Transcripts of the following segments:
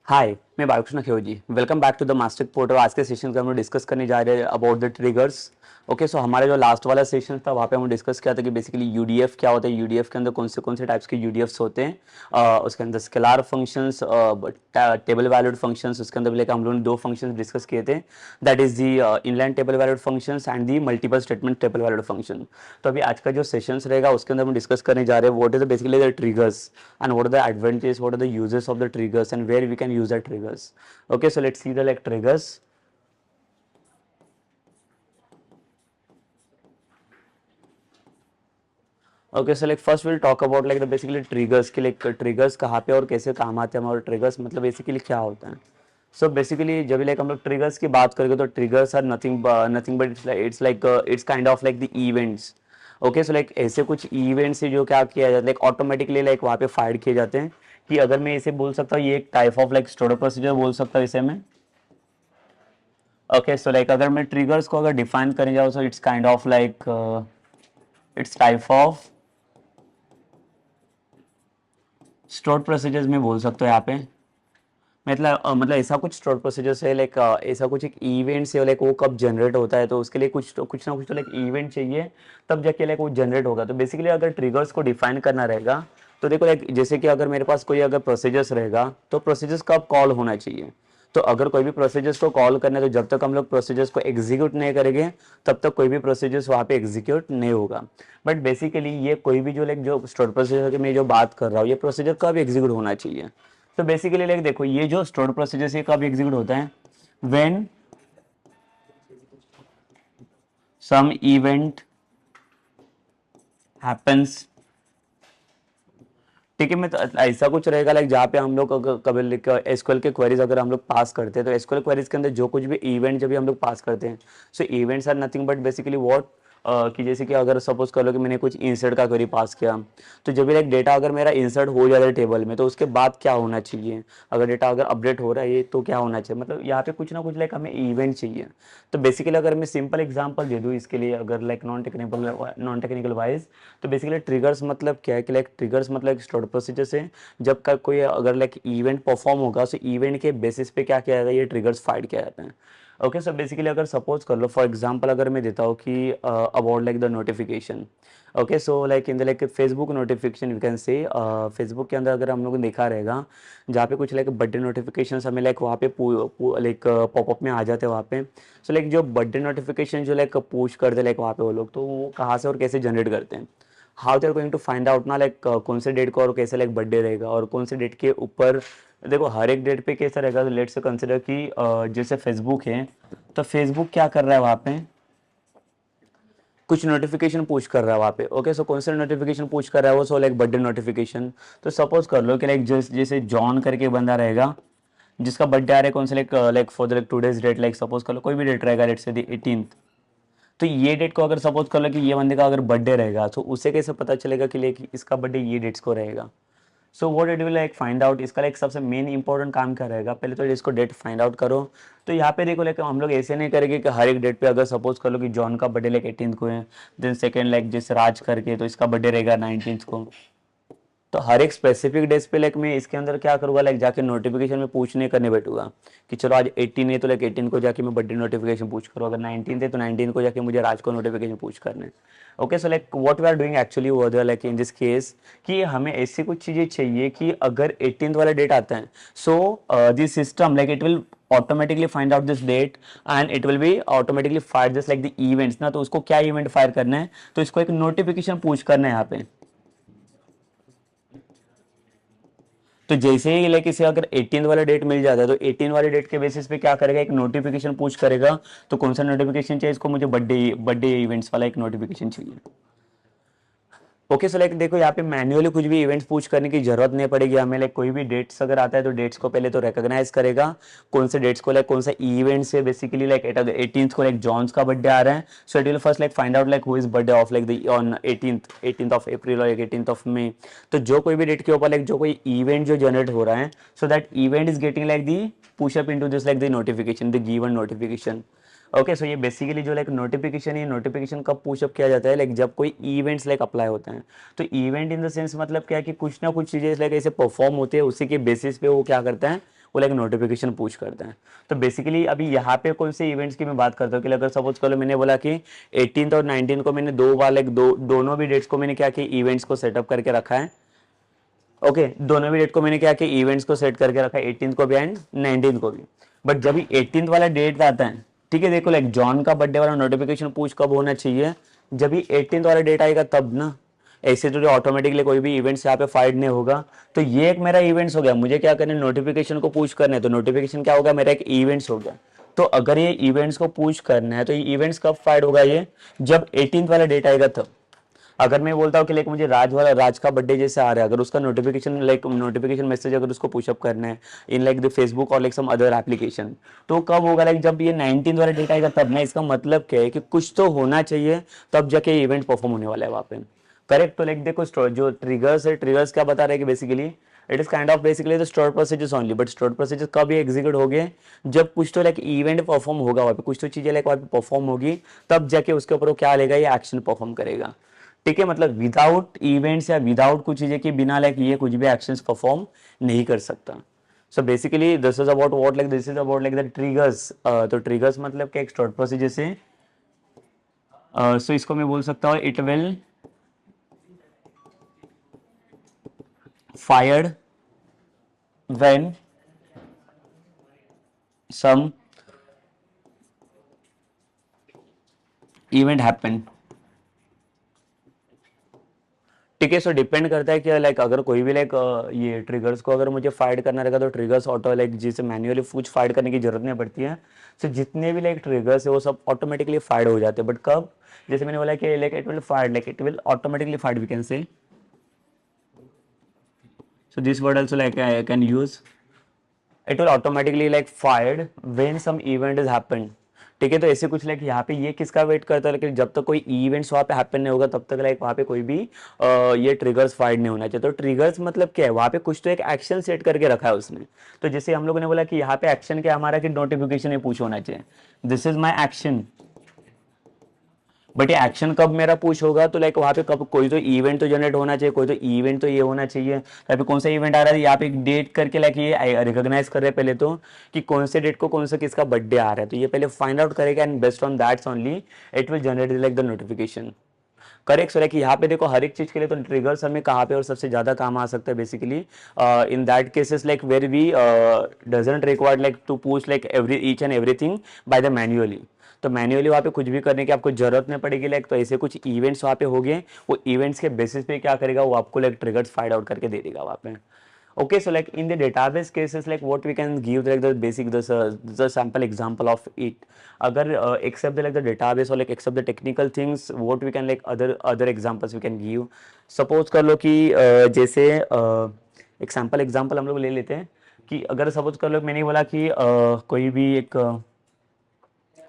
हाय, मैं Balkrishna Khevji. Welcome back to the master portal. आज के सेशन में हम लोग डिस्कस करने जा रहे हैं अबाउट द ट्रिगर्स। ओके, सो हमारे जो लास्ट वाला सेशन था वहाँ पे हम डिस्कस किया था कि बेसिकली यूडीएफ क्या होता है, यूडीएफ के अंदर कौन से टाइप्स के यूडीएफ्स होते हैं। उसके अंदर scalar functions, table valued functions, उसके अंदर लेकर हम लोगों ने दो फंक्शंस डिस्कस किए थे, that is the inline table valued functions and the multiple statement table valued function. तो अभी आज का जो सेशंस रहेगा उसके अंदर हम डिस्कस करने जा रहे हैं what is basically the triggers and what are the advantages, what are the uses of the triggers and where we can use the triggers. Okay, so let's see the like triggers. Okay, so like first we'll talk about like the basically triggers कि like triggers कहाँ पे और कैसे काम आते हैं, और triggers मतलब basically क्या होता है. So basically जब भी like हम लोग triggers की बात करेंगे तो triggers are nothing but it's kind of like the events. Okay, so like ऐसे कुछ इवेंट्स है जो क्या किया जाता है लाइक ऑटोमेटिकली लाइक वहाँ पे फायर किए जाते हैं, कि अगर मैं इसे बोल सकता हूँ ये एक type of like store procedure बोल सकता हूँ इसे मैं. ओके, सो लाइक अगर मैं ट्रिगर्स को अगर डिफाइन करने जाऊँ so it's kind of like it's type of store procedures में बोल सकते हो यहाँ पे. मतलब ऐसा कुछ स्टोर प्रोसीजर है लाइक ऐसा कुछ एक इवेंट से लाइक वो कब जनरेट होता है, तो उसके लिए कुछ ना कुछ तो लाइक इवेंट चाहिए, तब जाके लाइक वो जनरेट होगा. तो बेसिकली अगर ट्रिगर्स को डिफाइन करना रहेगा तो देखो लाइक जैसे कि अगर मेरे पास कोई अगर प्रोसीजर्स रहेगा तो प्रोसीजर्स कब कॉल होना चाहिए. तो अगर कोई भी प्रोसीजर्स को कॉल करना है तो जब तक हम लोग प्रोसीजर्स को एग्जीक्यूट नहीं करेंगे तब तक कोई भी प्रोसीजर्स वहाँ पे एग्जीक्यूट नहीं होगा. बट बेसिकली ये कोई भी जो लाइक जो स्टोर प्रोसीजर की मैं जो बात कर रहा हूँ ये प्रोसीजर कब एग्जीक्यूट होना चाहिए. तो बेसिकली लाइक देखो ये जो स्टोर प्रोसीजर से कब एग्जीक्यूट होता है, व्हेन सम इवेंट हैपेंस. ठीक है, मैं तो ऐसा कुछ रहेगा लाइक जहाँ पे हम लोग कभी एसक्यूएल के क्वेरीज अगर हम लोग पास करते हैं तो एसक्यूएल क्वेरीज के अंदर जो कुछ भी इवेंट जब भी हम लोग पास करते हैं, so events are nothing but basically what, कि जैसे कि अगर सपोज कर लो कि मैंने कुछ इंसर्ट का क्वेरी पास किया, तो जब भी लाइक डेटा अगर मेरा इंसर्ट हो जाता है टेबल में तो उसके बाद क्या होना चाहिए, अगर डेटा अगर अपडेट हो रहा है तो क्या होना चाहिए, मतलब यहाँ पे कुछ ना कुछ लाइक हमें इवेंट चाहिए. तो बेसिकली अगर मैं सिंपल एग्जांपल दे दूँ इसके लिए अगर लाइक नॉन टेक्निकल वाइज, तो बेसिकली ट्रिगर्स मतलब क्या है कि लाइक ट्रिगर्स मतलब एक स्टोर प्रोसीजर से जब का कोई अगर लाइक इवेंट परफॉर्म होगा तो इवेंट के बेसिस पे क्या किया जाता है, ये ट्रिगर्स फाइंड किया जाता है. ओके, सो बेसिकली अगर सपोज कर लो फॉर एग्जांपल अगर मैं देता हूँ कि about like the notification. Okay, so like in the like Facebook notification you can say, Facebook के अंदर अगर हम लोग ने देखा रहेगा जहाँ पे कुछ लाइक बर्थडे नोटिफिकेशन हमें लाइक वहाँ पे लाइक पॉपअप में आ जाते हैं वहाँ पे. सो लाइक जो बर्थडे नोटिफिकेशन जो लाइक पुश करते लाइक वहाँ पे वो लोग, तो वो कहाँ से और कैसे जनरेट करते हैं, how they are going to find out ना लाइक कौन से डेट को और कैसे लाइक बर्थडे रहेगा और कौन से डेट के ऊपर. देखो हर एक डेट पे कैसा रहेगा, तो लेट्स से कंसिडर कि जैसे फेसबुक है, तो फेसबुक क्या कर रहा है वहाँ पे, कुछ नोटिफिकेशन पुश कर रहा है वहाँ पे. ओके, सो कौन सा नोटिफिकेशन पुश कर रहा है वो, सो लाइक बर्थडे नोटिफिकेशन. तो सपोज कर लो कि लाइक जैसे जॉन करके बंदा रहेगा जिसका बर्थडे आ रहा है कौन से like like for the like today's date, like suppose कर लो कोई भी डेट रहेगा लेट्स से दी 18th. तो ये डेट को अगर सपोज कर लो कि ये बंदे का अगर बर्थडे रहेगा तो उसे कैसे पता चलेगा कि लाइक इसका बर्थडे ये डेट्स को रहेगा. So what it will like find out, इसका लाइक सबसे मेन इंपॉर्टेंट काम क्या रहेगा, पहले तो इसको डेट फाइंड आउट करो. तो यहाँ पे देखो लाइक हम लोग ऐसे नहीं करेंगे कि हर एक डेट पे अगर सपोज कर लो कि जॉन का बर्थडे लाइक 18th को है, देन सेकंड लाइक जैसे राज करके तो इसका बर्थडे रहेगा 19th को. तो हर एक स्पेसिफिक डेज पे लाइक मैं इसके अंदर क्या करूँगा, लाइक जाके नोटिफिकेशन में पूछने करने बैठूंगा कि चलो आज 18 है तो लाइक 18 को जाके मैं बर्थडे नोटिफिकेशन पूछ करूँ, अगर 19 है तो 19 को जाके मुझे राज को नोटिफिकेशन पूछ करने. Okay, so like what we are doing actually over like in this case, कि हमें ऐसी कुछ चीज़ें चाहिए कि अगर 18th वाला डेट आता है so this system like it will automatically find out this date and it will be automatically fire this like the events ना. तो उसको क्या इवेंट फायर करना है, तो इसको एक नोटिफिकेशन पूछ करना है यहाँ पे. तो जैसे ही लाइक इसे अगर 18 वाला डेट मिल जाता है तो 18 वाले डेट के बेसिस पे क्या करेगा, एक नोटिफिकेशन पुश करेगा. तो कौन सा नोटिफिकेशन चाहिए इसको, मुझे बर्थडे बर्थडे इवेंट्स वाला एक नोटिफिकेशन चाहिए. ओके, सो लाइक देखो यहाँ पे मैन्युअली कुछ भी इवेंट्स पुश करने की जरूरत नहीं पड़ेगी हमें. लाइक कोई भी डेट्स अगर आता है तो डेट्स को पहले तो रिकॉग्नाइज करेगा, कौन से डेट्स को लाइक कौन सा इवेंट्स है. बेसिकली लाइक 18th को लाइक जॉन्स का बर्थडे आ रहा है, so it will first like find out like who is birthday of like the on 18th of April और 18th ऑफ मई. तो जो कोई भी डेट के ऊपर लाइक जो कोई इवेंट जो जनरेट हो रहा है, so that event is getting like the push up into this like the notification, the given notification. Okay, so ये बेसिकली जो लाइक नोटिफिकेशन है, नोटिफिकेशन कब पुशअप किया जाता है, लाइक जब कोई इवेंट्स लाइक अप्लाई होते हैं. तो इवेंट इन द सेंस मतलब क्या है कि कुछ ना कुछ चीज़ें लाइक ऐसे परफॉर्म होते हैं, उसी के बेसिस पे वो क्या करता है, वो लाइक नोटिफिकेशन पुश करते हैं। तो बेसिकली अभी यहाँ पे कौन से इवेंट्स की मैं बात करता हूँ कि अगर सपोज करो मैंने बोला कि 18th और 19 को मैंने दो बार लाइक दोनों भी डेट्स को मैंने क्या किया, इवेंट्स को सेटअप करके रखा है। ओके दोनों भी डेट को मैंने क्या किया, इवेंट्स को सेट करके रखा है, 18th को भी एंड 19th को भी। बट जब भी 18th वाला डेट आता है, ठीक है, देखो लाइक जॉन का बर्थडे वाला नोटिफिकेशन पुश कब होना चाहिए, जब भी 18th वाला डेट आएगा तब ना। ऐसे तो ऑटोमेटिकली कोई भी इवेंट्स यहाँ पे फाइड नहीं होगा। तो ये एक मेरा इवेंट्स हो गया, मुझे क्या करना है, नोटिफिकेशन को पुश करना है। तो नोटिफिकेशन क्या होगा, मेरा एक इवेंट्स हो गया। तो अगर ये इवेंट्स को पुश करना है तो ये इवेंट्स कब फाइड होगा, ये जब 18th वाला डेट आएगा तब। अगर मैं बोलता हूँ कि लाइक मुझे राज का बर्थडे जैसे आ रहा है, अगर उसका नोटिफिकेशन लाइक नोटिफिकेशन मैसेज अगर उसको पुशअप करना है इन लाइक द फेसबुक और लाइक सम अदर एप्लीकेशन, तो कब होगा, लाइक जब ये 19 वाला डेट आएगा तब ना। इसका मतलब क्या है कि कुछ तो होना चाहिए तब जाके इवेंट परफॉर्म होने वाला है वहाँ पे। करेक्ट। तो लाइक देखो जो ट्रिगर्स है, ट्रिगर्स क्या बता रहे हैं कि basically it is kind of basically the store procedures only. But store procedures कब ये एग्जीक्यूट हो गए, जब कुछ तो लाइक इवेंट परफॉर्म होगा वहाँ पे, कुछ तो चीजें लाइक वहाँ पे परफॉर्म होगी, तब जाके उसके ऊपर वो क्या लेगा, ये एक्शन परफॉर्म करेगा। ठीक है, मतलब विदाउट इवेंट्स या विदाउट कुछ चीजें के बिना लाइक ये कुछ भी एक्शंस परफॉर्म नहीं कर सकता। So basically this is about what like this is about like the triggers. तो ट्रिगर्स मतलब क्या, एक स्टोर प्रोसीजर से सो इसको मैं बोल सकता हूँ it will fired when some event happen। ठीक है, सो डिपेंड करता है कि लाइक अगर कोई भी लाइक ये ट्रिगर्स को अगर मुझे फाइड करना रहेगा तो ट्रिगर्स ऑटो लाइक जिसे मैन्युअली कुछ फाइड करने की जरूरत नहीं पड़ती है। सो जितने भी लाइक ट्रिगर्स है वो सब ऑटोमेटिकली फाइड हो जाते हैं। बट कब, जैसे मैंने बोला कि like it will find, like it will automatically find we can say. So this word also like I can use. It will automatically like fired when some event is happened। ठीक है, तो ऐसे कुछ लाइक यहाँ पे ये किसका wait करता है, लेकिन जब तक कोई इवेंट्स वहाँ पे हैपन नहीं होगा तब तक लाइक वहाँ पे कोई भी ये ट्रिगर्स फाइड नहीं होना चाहिए। तो ट्रिगर्स मतलब क्या है, वहाँ पे कुछ तो एक एक्शन सेट करके रखा है उसने। तो जैसे हम लोगों ने बोला कि यहाँ पे एक्शन क्या हमारा, कि नोटिफिकेशन में पुश होना चाहिए, this is my action. But ये एक्शन कब मेरा पुश होगा, तो लाइक वहाँ पे कब कोई तो इवेंट तो जनरेट होना चाहिए, कोई तो इवेंट तो ये होना चाहिए। यहाँ पे कौन सा इवेंट आ रहा है, यहाँ पे एक डेट करके लाइक ये रिकॉग्नाइज कर रहे हैं पहले तो कि कौन से डेट को कौन सा किसका बर्थडे आ रहा है। तो ये पहले फाइंड आउट करेगा and based on that's only it will generate like the notification. Correct. So like यहाँ पे देखो हर एक चीज के लिए तो ट्रिगर्स हमें कहाँ पे और सबसे ज्यादा काम आ सकता है basically in that cases like where we doesn't required like to push like every each and everything by the manually. तो मैन्युअली वहाँ पे कुछ भी करने की आपको जरूरत नहीं पड़ेगी। लाइक तो ऐसे कुछ इवेंट्स वहाँ पे हो गए, वो इवेंट्स के बेसिस पे क्या करेगा, वो आपको लाइक ट्रिगर्स फाइंड आउट करके दे देगा वहाँ पे। Okay, so like in the database cases, like what we can give like the basic the sample example of it. अगर except the like the database or like except the technical things, what we can like other examples we can give. Suppose कर लो कि जैसे एक sample example हम लोग ले लेते हैं कि अगर suppose कर लो मैंने बोला कि कोई भी एक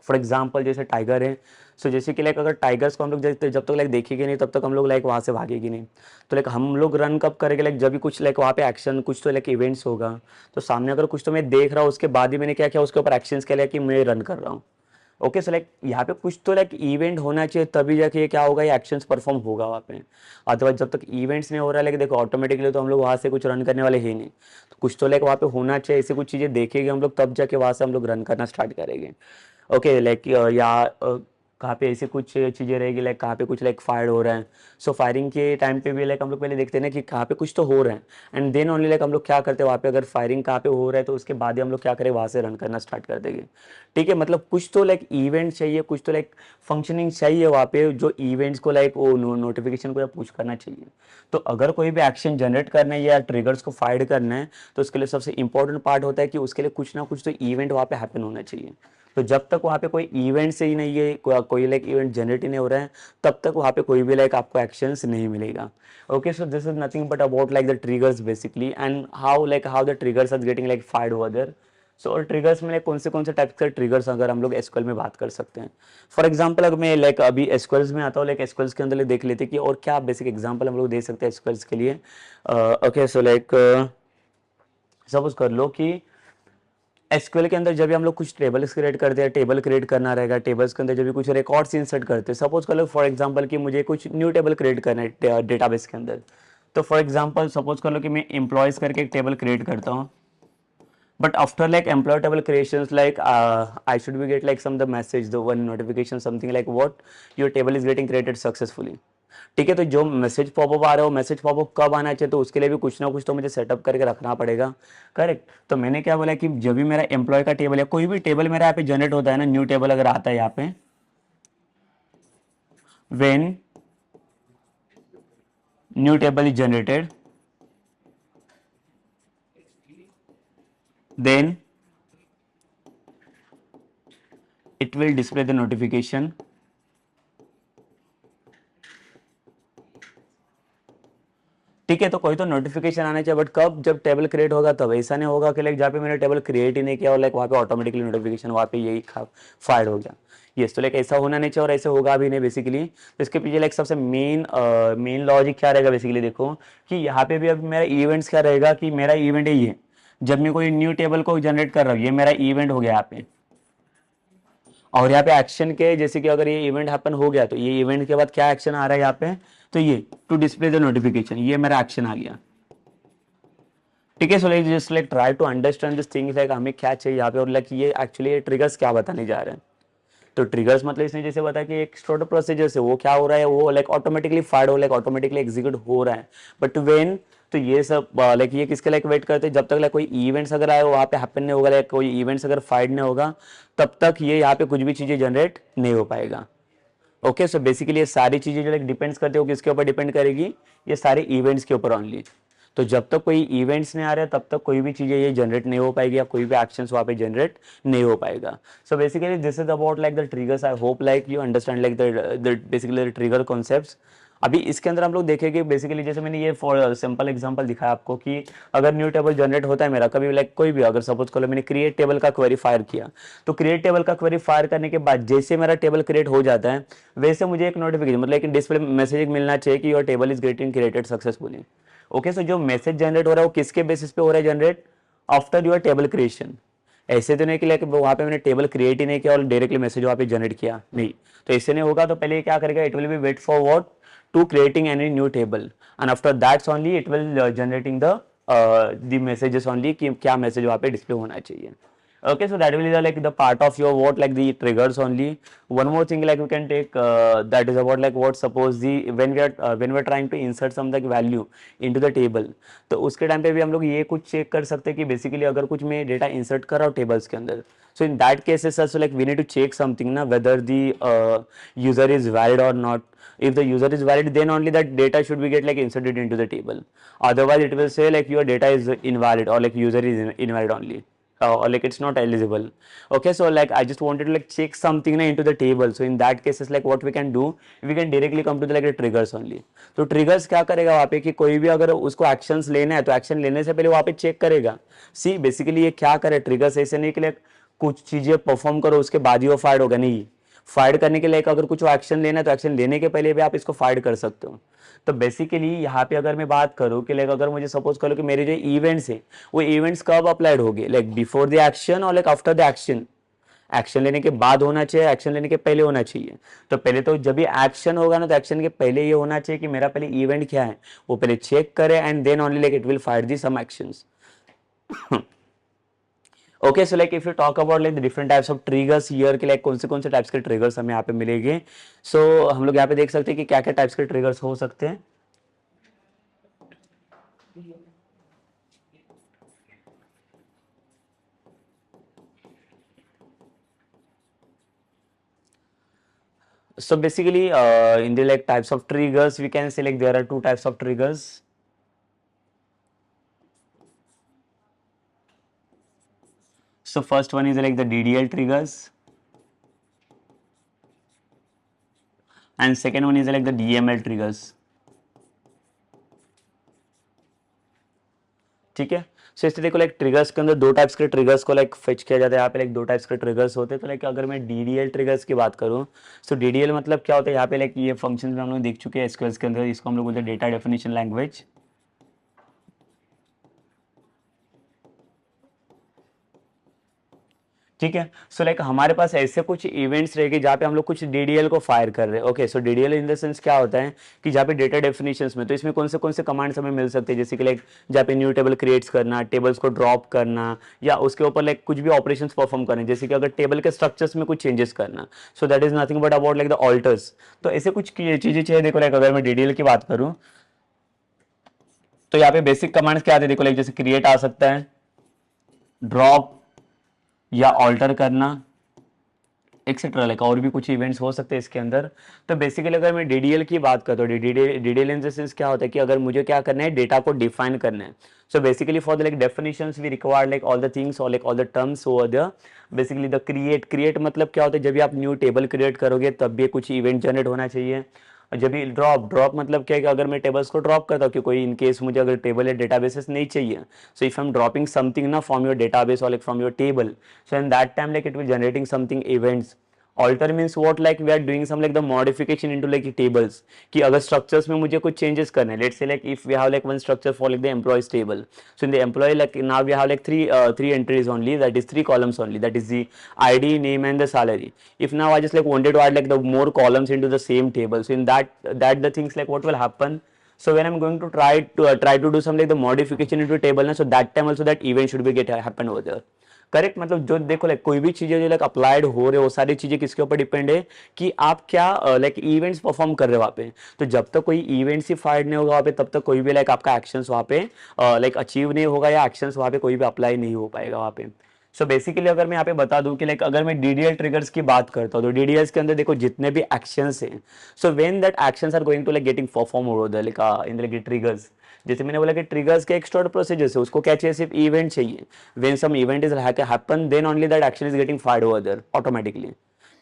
फॉर एग्जाम्पल जैसे टाइगर है। सो जैसे कि लाइक अगर टाइगर्स को हम लोग जब तक लाइक देखेंगे नहीं तब तक हम लोग लाइक वहाँ से भागेगी नहीं। तो लाइक हम लोग रन कब करेंगे, लाइक जब भी कुछ लाइक वहाँ पे एक्शन कुछ तो लाइक इवेंट्स होगा। तो सामने अगर कुछ तो मैं देख रहा हूँ उसके बाद ही मैंने क्या किया, उसके ऊपर एक्शंस के लिए कि मैं रन कर रहा हूँ। ओके, सो लाइक यहाँ पे कुछ तो लाइक इवेंट होना चाहिए तभी जाके ये क्या होगा, ये एक्शंस परफॉर्म होगा वहाँ पे। अदरवाइज जब तक इवेंट्स नहीं हो रहा है लाइक देखो ऑटोमेटिकली तो हम लोग वहाँ से कुछ रन करने वाले ही नहीं। तो कुछ तो लाइक वहाँ पे होना चाहिए, ऐसी कुछ चीज़ें देखेंगे हम लोग तब जाके वहाँ से हम लोग रन करना स्टार्ट करेंगे। ओके लाइक या कहाँ पे ऐसी कुछ चीज़ें रहेगी, लाइक कहाँ पे कुछ लाइक फायर हो रहा है। सो फायरिंग के टाइम पे भी लाइक हम लोग पहले देखते हैं ना कि कहाँ पे कुछ तो हो रहा है, एंड देन ओनली लाइक हम लोग क्या करते हैं वहाँ पे, अगर फायरिंग कहाँ पे हो रहा है तो उसके बाद ही हम लोग क्या करें, वहाँ से रन करना स्टार्ट कर देंगे। ठीक है, मतलब कुछ तो लाइक इवेंट चाहिए, कुछ तो लाइक फंक्शनिंग चाहिए वहाँ पे, जो इवेंट्स को लाइक वो नोटिफिकेशन को या पुश करना चाहिए। तो अगर कोई भी एक्शन जनरेट करना है या ट्रिगर्स को फाइंड करना है तो उसके लिए सबसे इंपॉर्टेंट पार्ट होता है कि उसके लिए कुछ ना कुछ तो इवेंट वहाँ पे हैपन होना चाहिए। तो जब तक वहाँ पे कोई इवेंट से ही नहीं है, कोई लाइक इवेंट जनरेट ही नहीं हो रहा है, तब तक वहाँ पे कोई भी लाइक आपको एक्शंस नहीं मिलेगा। Okay, so this is nothing but about like the triggers basically and how the triggers are getting like find over there. So और ट्रिगर्स में कौन से टाइप्स के ट्रिगर्स अगर हम लोग एसक्यूएल में बात कर सकते हैं। फॉर एग्जांपल अगर मैं लाइक अभी एसक्यूएल्स में आता हूँ, लाइक एसक्यूएल्स के अंदर देख लेते हैं कि और क्या बेसिक एग्जांपल हम लोग दे सकते हैं एसक्यूएल्स के लिए। ओके, सो लाइक सपोज कर लो कि एसक्यूएल के अंदर जब भी हम लोग कुछ टेबल्स क्रिएट करते हैं, टेबल क्रिएट करना रहेगा, टेबल्स के अंदर जब भी कुछ रिकॉर्ड्स इंसर्ट करते हैं, सपोज कर लो फॉर एग्जांपल कि मुझे कुछ न्यू टेबल क्रिएट करना है डेटाबेस के अंदर। तो फॉर एग्जांपल सपोज कर लो कि मैं एम्प्लॉयज करके एक टेबल क्रिएट करता हूँ। but after like employee table creations, like I should be get like some the message, the one notification, something like what your table is getting created successfully. ठीक है, तो जो मैसेज पॉपअप आ रहा है वो message popup कब आना चाहिए, तो उसके लिए भी कुछ ना कुछ तो मुझे सेटअप करके रखना पड़ेगा, करेक्ट। तो मैंने क्या बोला कि जब भी मेरा एम्प्लॉय का टेबल है, कोई भी टेबल मेरा यहाँ पे जनरेट होता है ना, न्यू टेबल अगर आता है यहाँ पे, when new table is generated, then it will display the notification. ठीक है, तो कोई तो नोटिफिकेशन आना चाहिए, बट कब, जब टेबल क्रिएट होगा तब। ऐसा नहीं होगा कि लाइक जहाँ पे मैंने टेबल क्रिएट ही नहीं किया और लाइक वहाँ पे ऑटोमेटिकली नोटिफिकेशन वहाँ पे यही फायर हो गया। यस, तो लाइक ऐसा होना नहीं चाहिए और ऐसे होगा भी नहीं बेसिकली। तो इसके पीछे लाइक सबसे मेन लॉजिक क्या रहेगा बेसिकली, देखो कि यहाँ पे भी अब मेरा इवेंट्स क्या रहेगा कि मेरा इवेंट है ये, जब मैं कोई न्यू टेबल को जनरेट कर रहा हूँ, ये मेरा इवेंट हो गया यहाँ पे। और यहाँ पे एक्शन के जैसे कि अगर ये इवेंट हैपन हो गया, तो ये इवेंट के बाद क्या एक्शन आ रहा है यहाँ पे, तो ये टू डिस्प्ले द नोटिफिकेशन, ये मेरा एक्शन आ गया। ठीक है, so like just like try to understand this things, like हमें क्या चाहिए यहाँ पे, और लाइक ये एक्चुअली ये ट्रिगर्स क्या बताने जा रहे हैं। तो ट्रिगर्स मतलब इसने जैसे बताया कि एक स्टोर प्रोसीजर से वो क्या हो रहा है, वो लाइक ऑटोमेटिकली फायर हो, लाइक ऑटोमेटिकली एग्जीक्यूट हो रहा है, बट वेन, तो ये सब लाइक ये किसके लाइक वेट करते हैं, जब तक लाइक कोई इवेंट्स अगर आए वहाँ पे हैपन नहीं होगा, लाइक कोई इवेंट्स अगर फाइड नहीं होगा, तब तक ये यहाँ पे कुछ भी चीजें जनरेट नहीं हो पाएगा। ओके, सो बेसिकली ये सारी चीजें जो लाइक डिपेंड्स करते हो किसके ऊपर डिपेंड करेगी, ये सारे इवेंट्स के ऊपर ओनली। तो जब तक कोई इवेंट्स नहीं आ रहे तब तक कोई भी चीजें ये जनरेट नहीं हो पाएगी, या कोई भी एक्शंस वहाँ पे जनरेट नहीं हो पाएगा। So basically this is about like the triggers. I hope like you understand like the basically the trigger concepts. अभी इसके अंदर हम लोग देखेंगे बेसिकली, जैसे मैंने ये फॉर सिंपल एग्जांपल दिखाया आपको कि अगर न्यू टेबल जनरेट होता है मेरा कभी, लाइक कोई भी अगर सपोज करो मैंने क्रिएट टेबल का क्वेरी फायर किया, तो क्रिएट टेबल का क्वेरी फायर करने के बाद जैसे मेरा टेबल क्रिएट हो जाता है, वैसे मुझे एक नोटिफिकेशन मतलब एक डिस्प्ले मैसेज मिलना चाहिए कि your table is getting created successfully. Okay, so जो मैसेज जनरेट हो रहा है वो किसके बेसिस पे हो रहा है generate, after your table creation. ऐसे तो नहीं कि लाइक वहाँ पे मैंने टेबल क्रिएट ही नहीं किया और डायरेक्टली मैसेज वहाँ पे जनरेट किया, नहीं। तो ऐसे नहीं होगा, तो पहले क्या करेगा, it will be wait for what, to creating any new table, and after that only it will generating the messages only कि क्या मैसेज वहाँ पे डिस्प्ले होना चाहिए। Okay, so that will be like the part of your what like the triggers only. One more thing like we can take that is about like what suppose the when we are trying to insert some like value into the table, तो उसके time पे भी हम लोग ये कुछ check कर सकते हैं कि बेसिकली अगर कुछ मैं डेटा इंसर्ट कर रहा हूँ टेबल्स के अंदर, so in that cases also like we need to check something na, whether the user is valid or not. If the user is valid, then only that data should be get like inserted into the table. Otherwise it will say like your data is invalid or like user is invalid only, or like it's not eligible. Okay, so like I just wanted to like check something na into the table. So in that cases like what we can do, we can directly come to the like the triggers only. तो triggers क्या करेगा वहाँ पे कि कोई भी अगर उसको actions लेना है तो action लेने से पहले वहाँ पे check करेगा। See basically ये क्या करे, triggers ऐसे नहीं कि like कुछ चीजें परफॉर्म करो उसके बाद ही वो फाइड होगा, नहीं। फाइड करने के लिए अगर कुछ एक्शन लेना है तो एक्शन लेने के पहले भी आप इसको फाइड कर सकते हो। तो बेसिकली यहाँ पे अगर मैं बात करूँ कि लाइक अगर मुझे सपोज करो कि मेरे जो इवेंट्स है वो इवेंट्स कब अप्लाइड होंगे, लाइक बिफोर द एक्शन और like after the action. Action लेने के बाद होना चाहिए, एक्शन लेने के पहले होना चाहिए। तो पहले तो जब भी एक्शन होगा ना तो एक्शन के पहले ये होना चाहिए कि मेरा पहले इवेंट क्या है वो पहले चेक करे, and then only like it will find the some actions. Okay, so like if you talk about like the different types of triggers here के लाइक कौन से टाइप्स के ट्रिगर्स हमें यहाँ पे मिलेंगे। सो हम लोग यहाँ पे देख सकते हैं कि क्या क्या टाइप्स के ट्रिगर्स हो सकते हैं। So basically in the like types of triggers we can say like there are two types of triggers. So first one is like the DDL triggers, and second one is like the DML triggers. ठीक है, सो इससे देखो like triggers के अंदर दो types के triggers को like fetch किया जाता है। यहाँ पे लाइक दो टाइप्स के ट्रिगर्स होते हैं। तो लाइक अगर मैं DDL ट्रिगर्स की बात करूँ, सो DDL मतलब क्या होता है, यहाँ पे लाइक ये फंक्शन हम लोग देख चुके हैं एसक्यूएल के अंदर, इसको हम लोग बोलते हैं डेटा डेफिनेशन लैंग्वेज। ठीक है। सो लाइक हमारे पास ऐसे कुछ इवेंट्स रहेंगे जहाँ पे हम लोग कुछ डीडीएल को फायर कर रहे हैं। Okay, so DDL in the sense क्या होता है कि जहाँ पे डेटा डेफिनेशंस में, तो इसमें कौन से कमांड्स हमें मिल सकते हैं, जैसे कि लाइक जहाँ पे न्यू टेबल क्रिएट्स करना, टेबल्स को ड्रॉप करना, या उसके ऊपर लाइक कुछ भी ऑपरेशंस परफॉर्म करने, जैसे कि अगर टेबल के स्ट्रक्चर्स में कुछ चेंजेस करना। सो that is nothing but about like the alters. तो ऐसे कुछ चीजें चाहिए। देखो लाइक अगर मैं डीडीएल की बात करूँ तो यहाँ पे बेसिक कमांड्स क्या आते हैं, देखो लाइक जैसे क्रिएट आ सकता है, ड्रॉप या ऑल्टर करना, एक्सेट्रा, लाइक और भी कुछ इवेंट्स हो सकते हैं इसके अंदर। तो बेसिकली अगर मैं डीडीएल की बात करता हूँ, डीडीएल इन द सेंस क्या होता है कि अगर मुझे क्या करना है, डेटा को डिफाइन करना है। So basically for the like definitions we require like all the things और like all the terms over the basically the create मतलब क्या होता है, जब भी आप न्यू टेबल क्रिएट करोगे तब भी कुछ इवेंट जनरेट होना चाहिए। और जब भी ड्रॉप मतलब क्या है कि अगर मैं टेबल्स को ड्रॉप करता हूँ कि कोई इन केस मुझे अगर टेबल या डेटाबेसेस नहीं चाहिए, so if I am dropping something ना फ्रॉम योर डेटाबेस और like from your table, so in that time like it will generating something events. Alter means what, like we are doing some like the modification into like tables कि अगर structures में मुझे कुछ changes करने हैं, let's say like if we have like one structure for like the employees table, so in the employee like now we have like three entries only, that is three columns only, that is the ID, name and the salary. If now I just like wanted to add like the more columns into the same table, so in that the things like what will happen, so when I'm going to try to do some like the modification into table na, so that time also that event should be get happen over there. Correct, मतलब जो देखो like कोई भी चीजें जो like applied हो रहे हो, सारी चीजें किसके ऊपर डिपेंड है कि आप क्या लाइक इवेंट्स परफॉर्म कर रहे हो वहाँ पे। तो जब तक कोई इवेंट्स ही फाइड नहीं होगा वहाँ पे, तब तक कोई भी लाइक आपका एक्शंस वहाँ पे लाइक अचीव नहीं होगा, या एक्शंस वहाँ पे कोई भी अप्लाई नहीं हो पाएगा वहाँ पे। सो बेसिकली अगर मैं यहाँ पे बता दूं कि लाइक अगर मैं डीडीएल ट्रिगर्स की बात करता हूँ, तो डीडीएल्स के अंदर देखो जितने भी एक्शंस हैं, so when that actions are going to like getting perform over the like in like triggers, जैसे मैंने बोला कि ट्रिगर्स के एक स्टोर्ड प्रोसीजर्स है, उसको क्या चाहिए, सिर्फ इवेंट चाहिए। When some event is happen then only that action is getting fired over there automatically.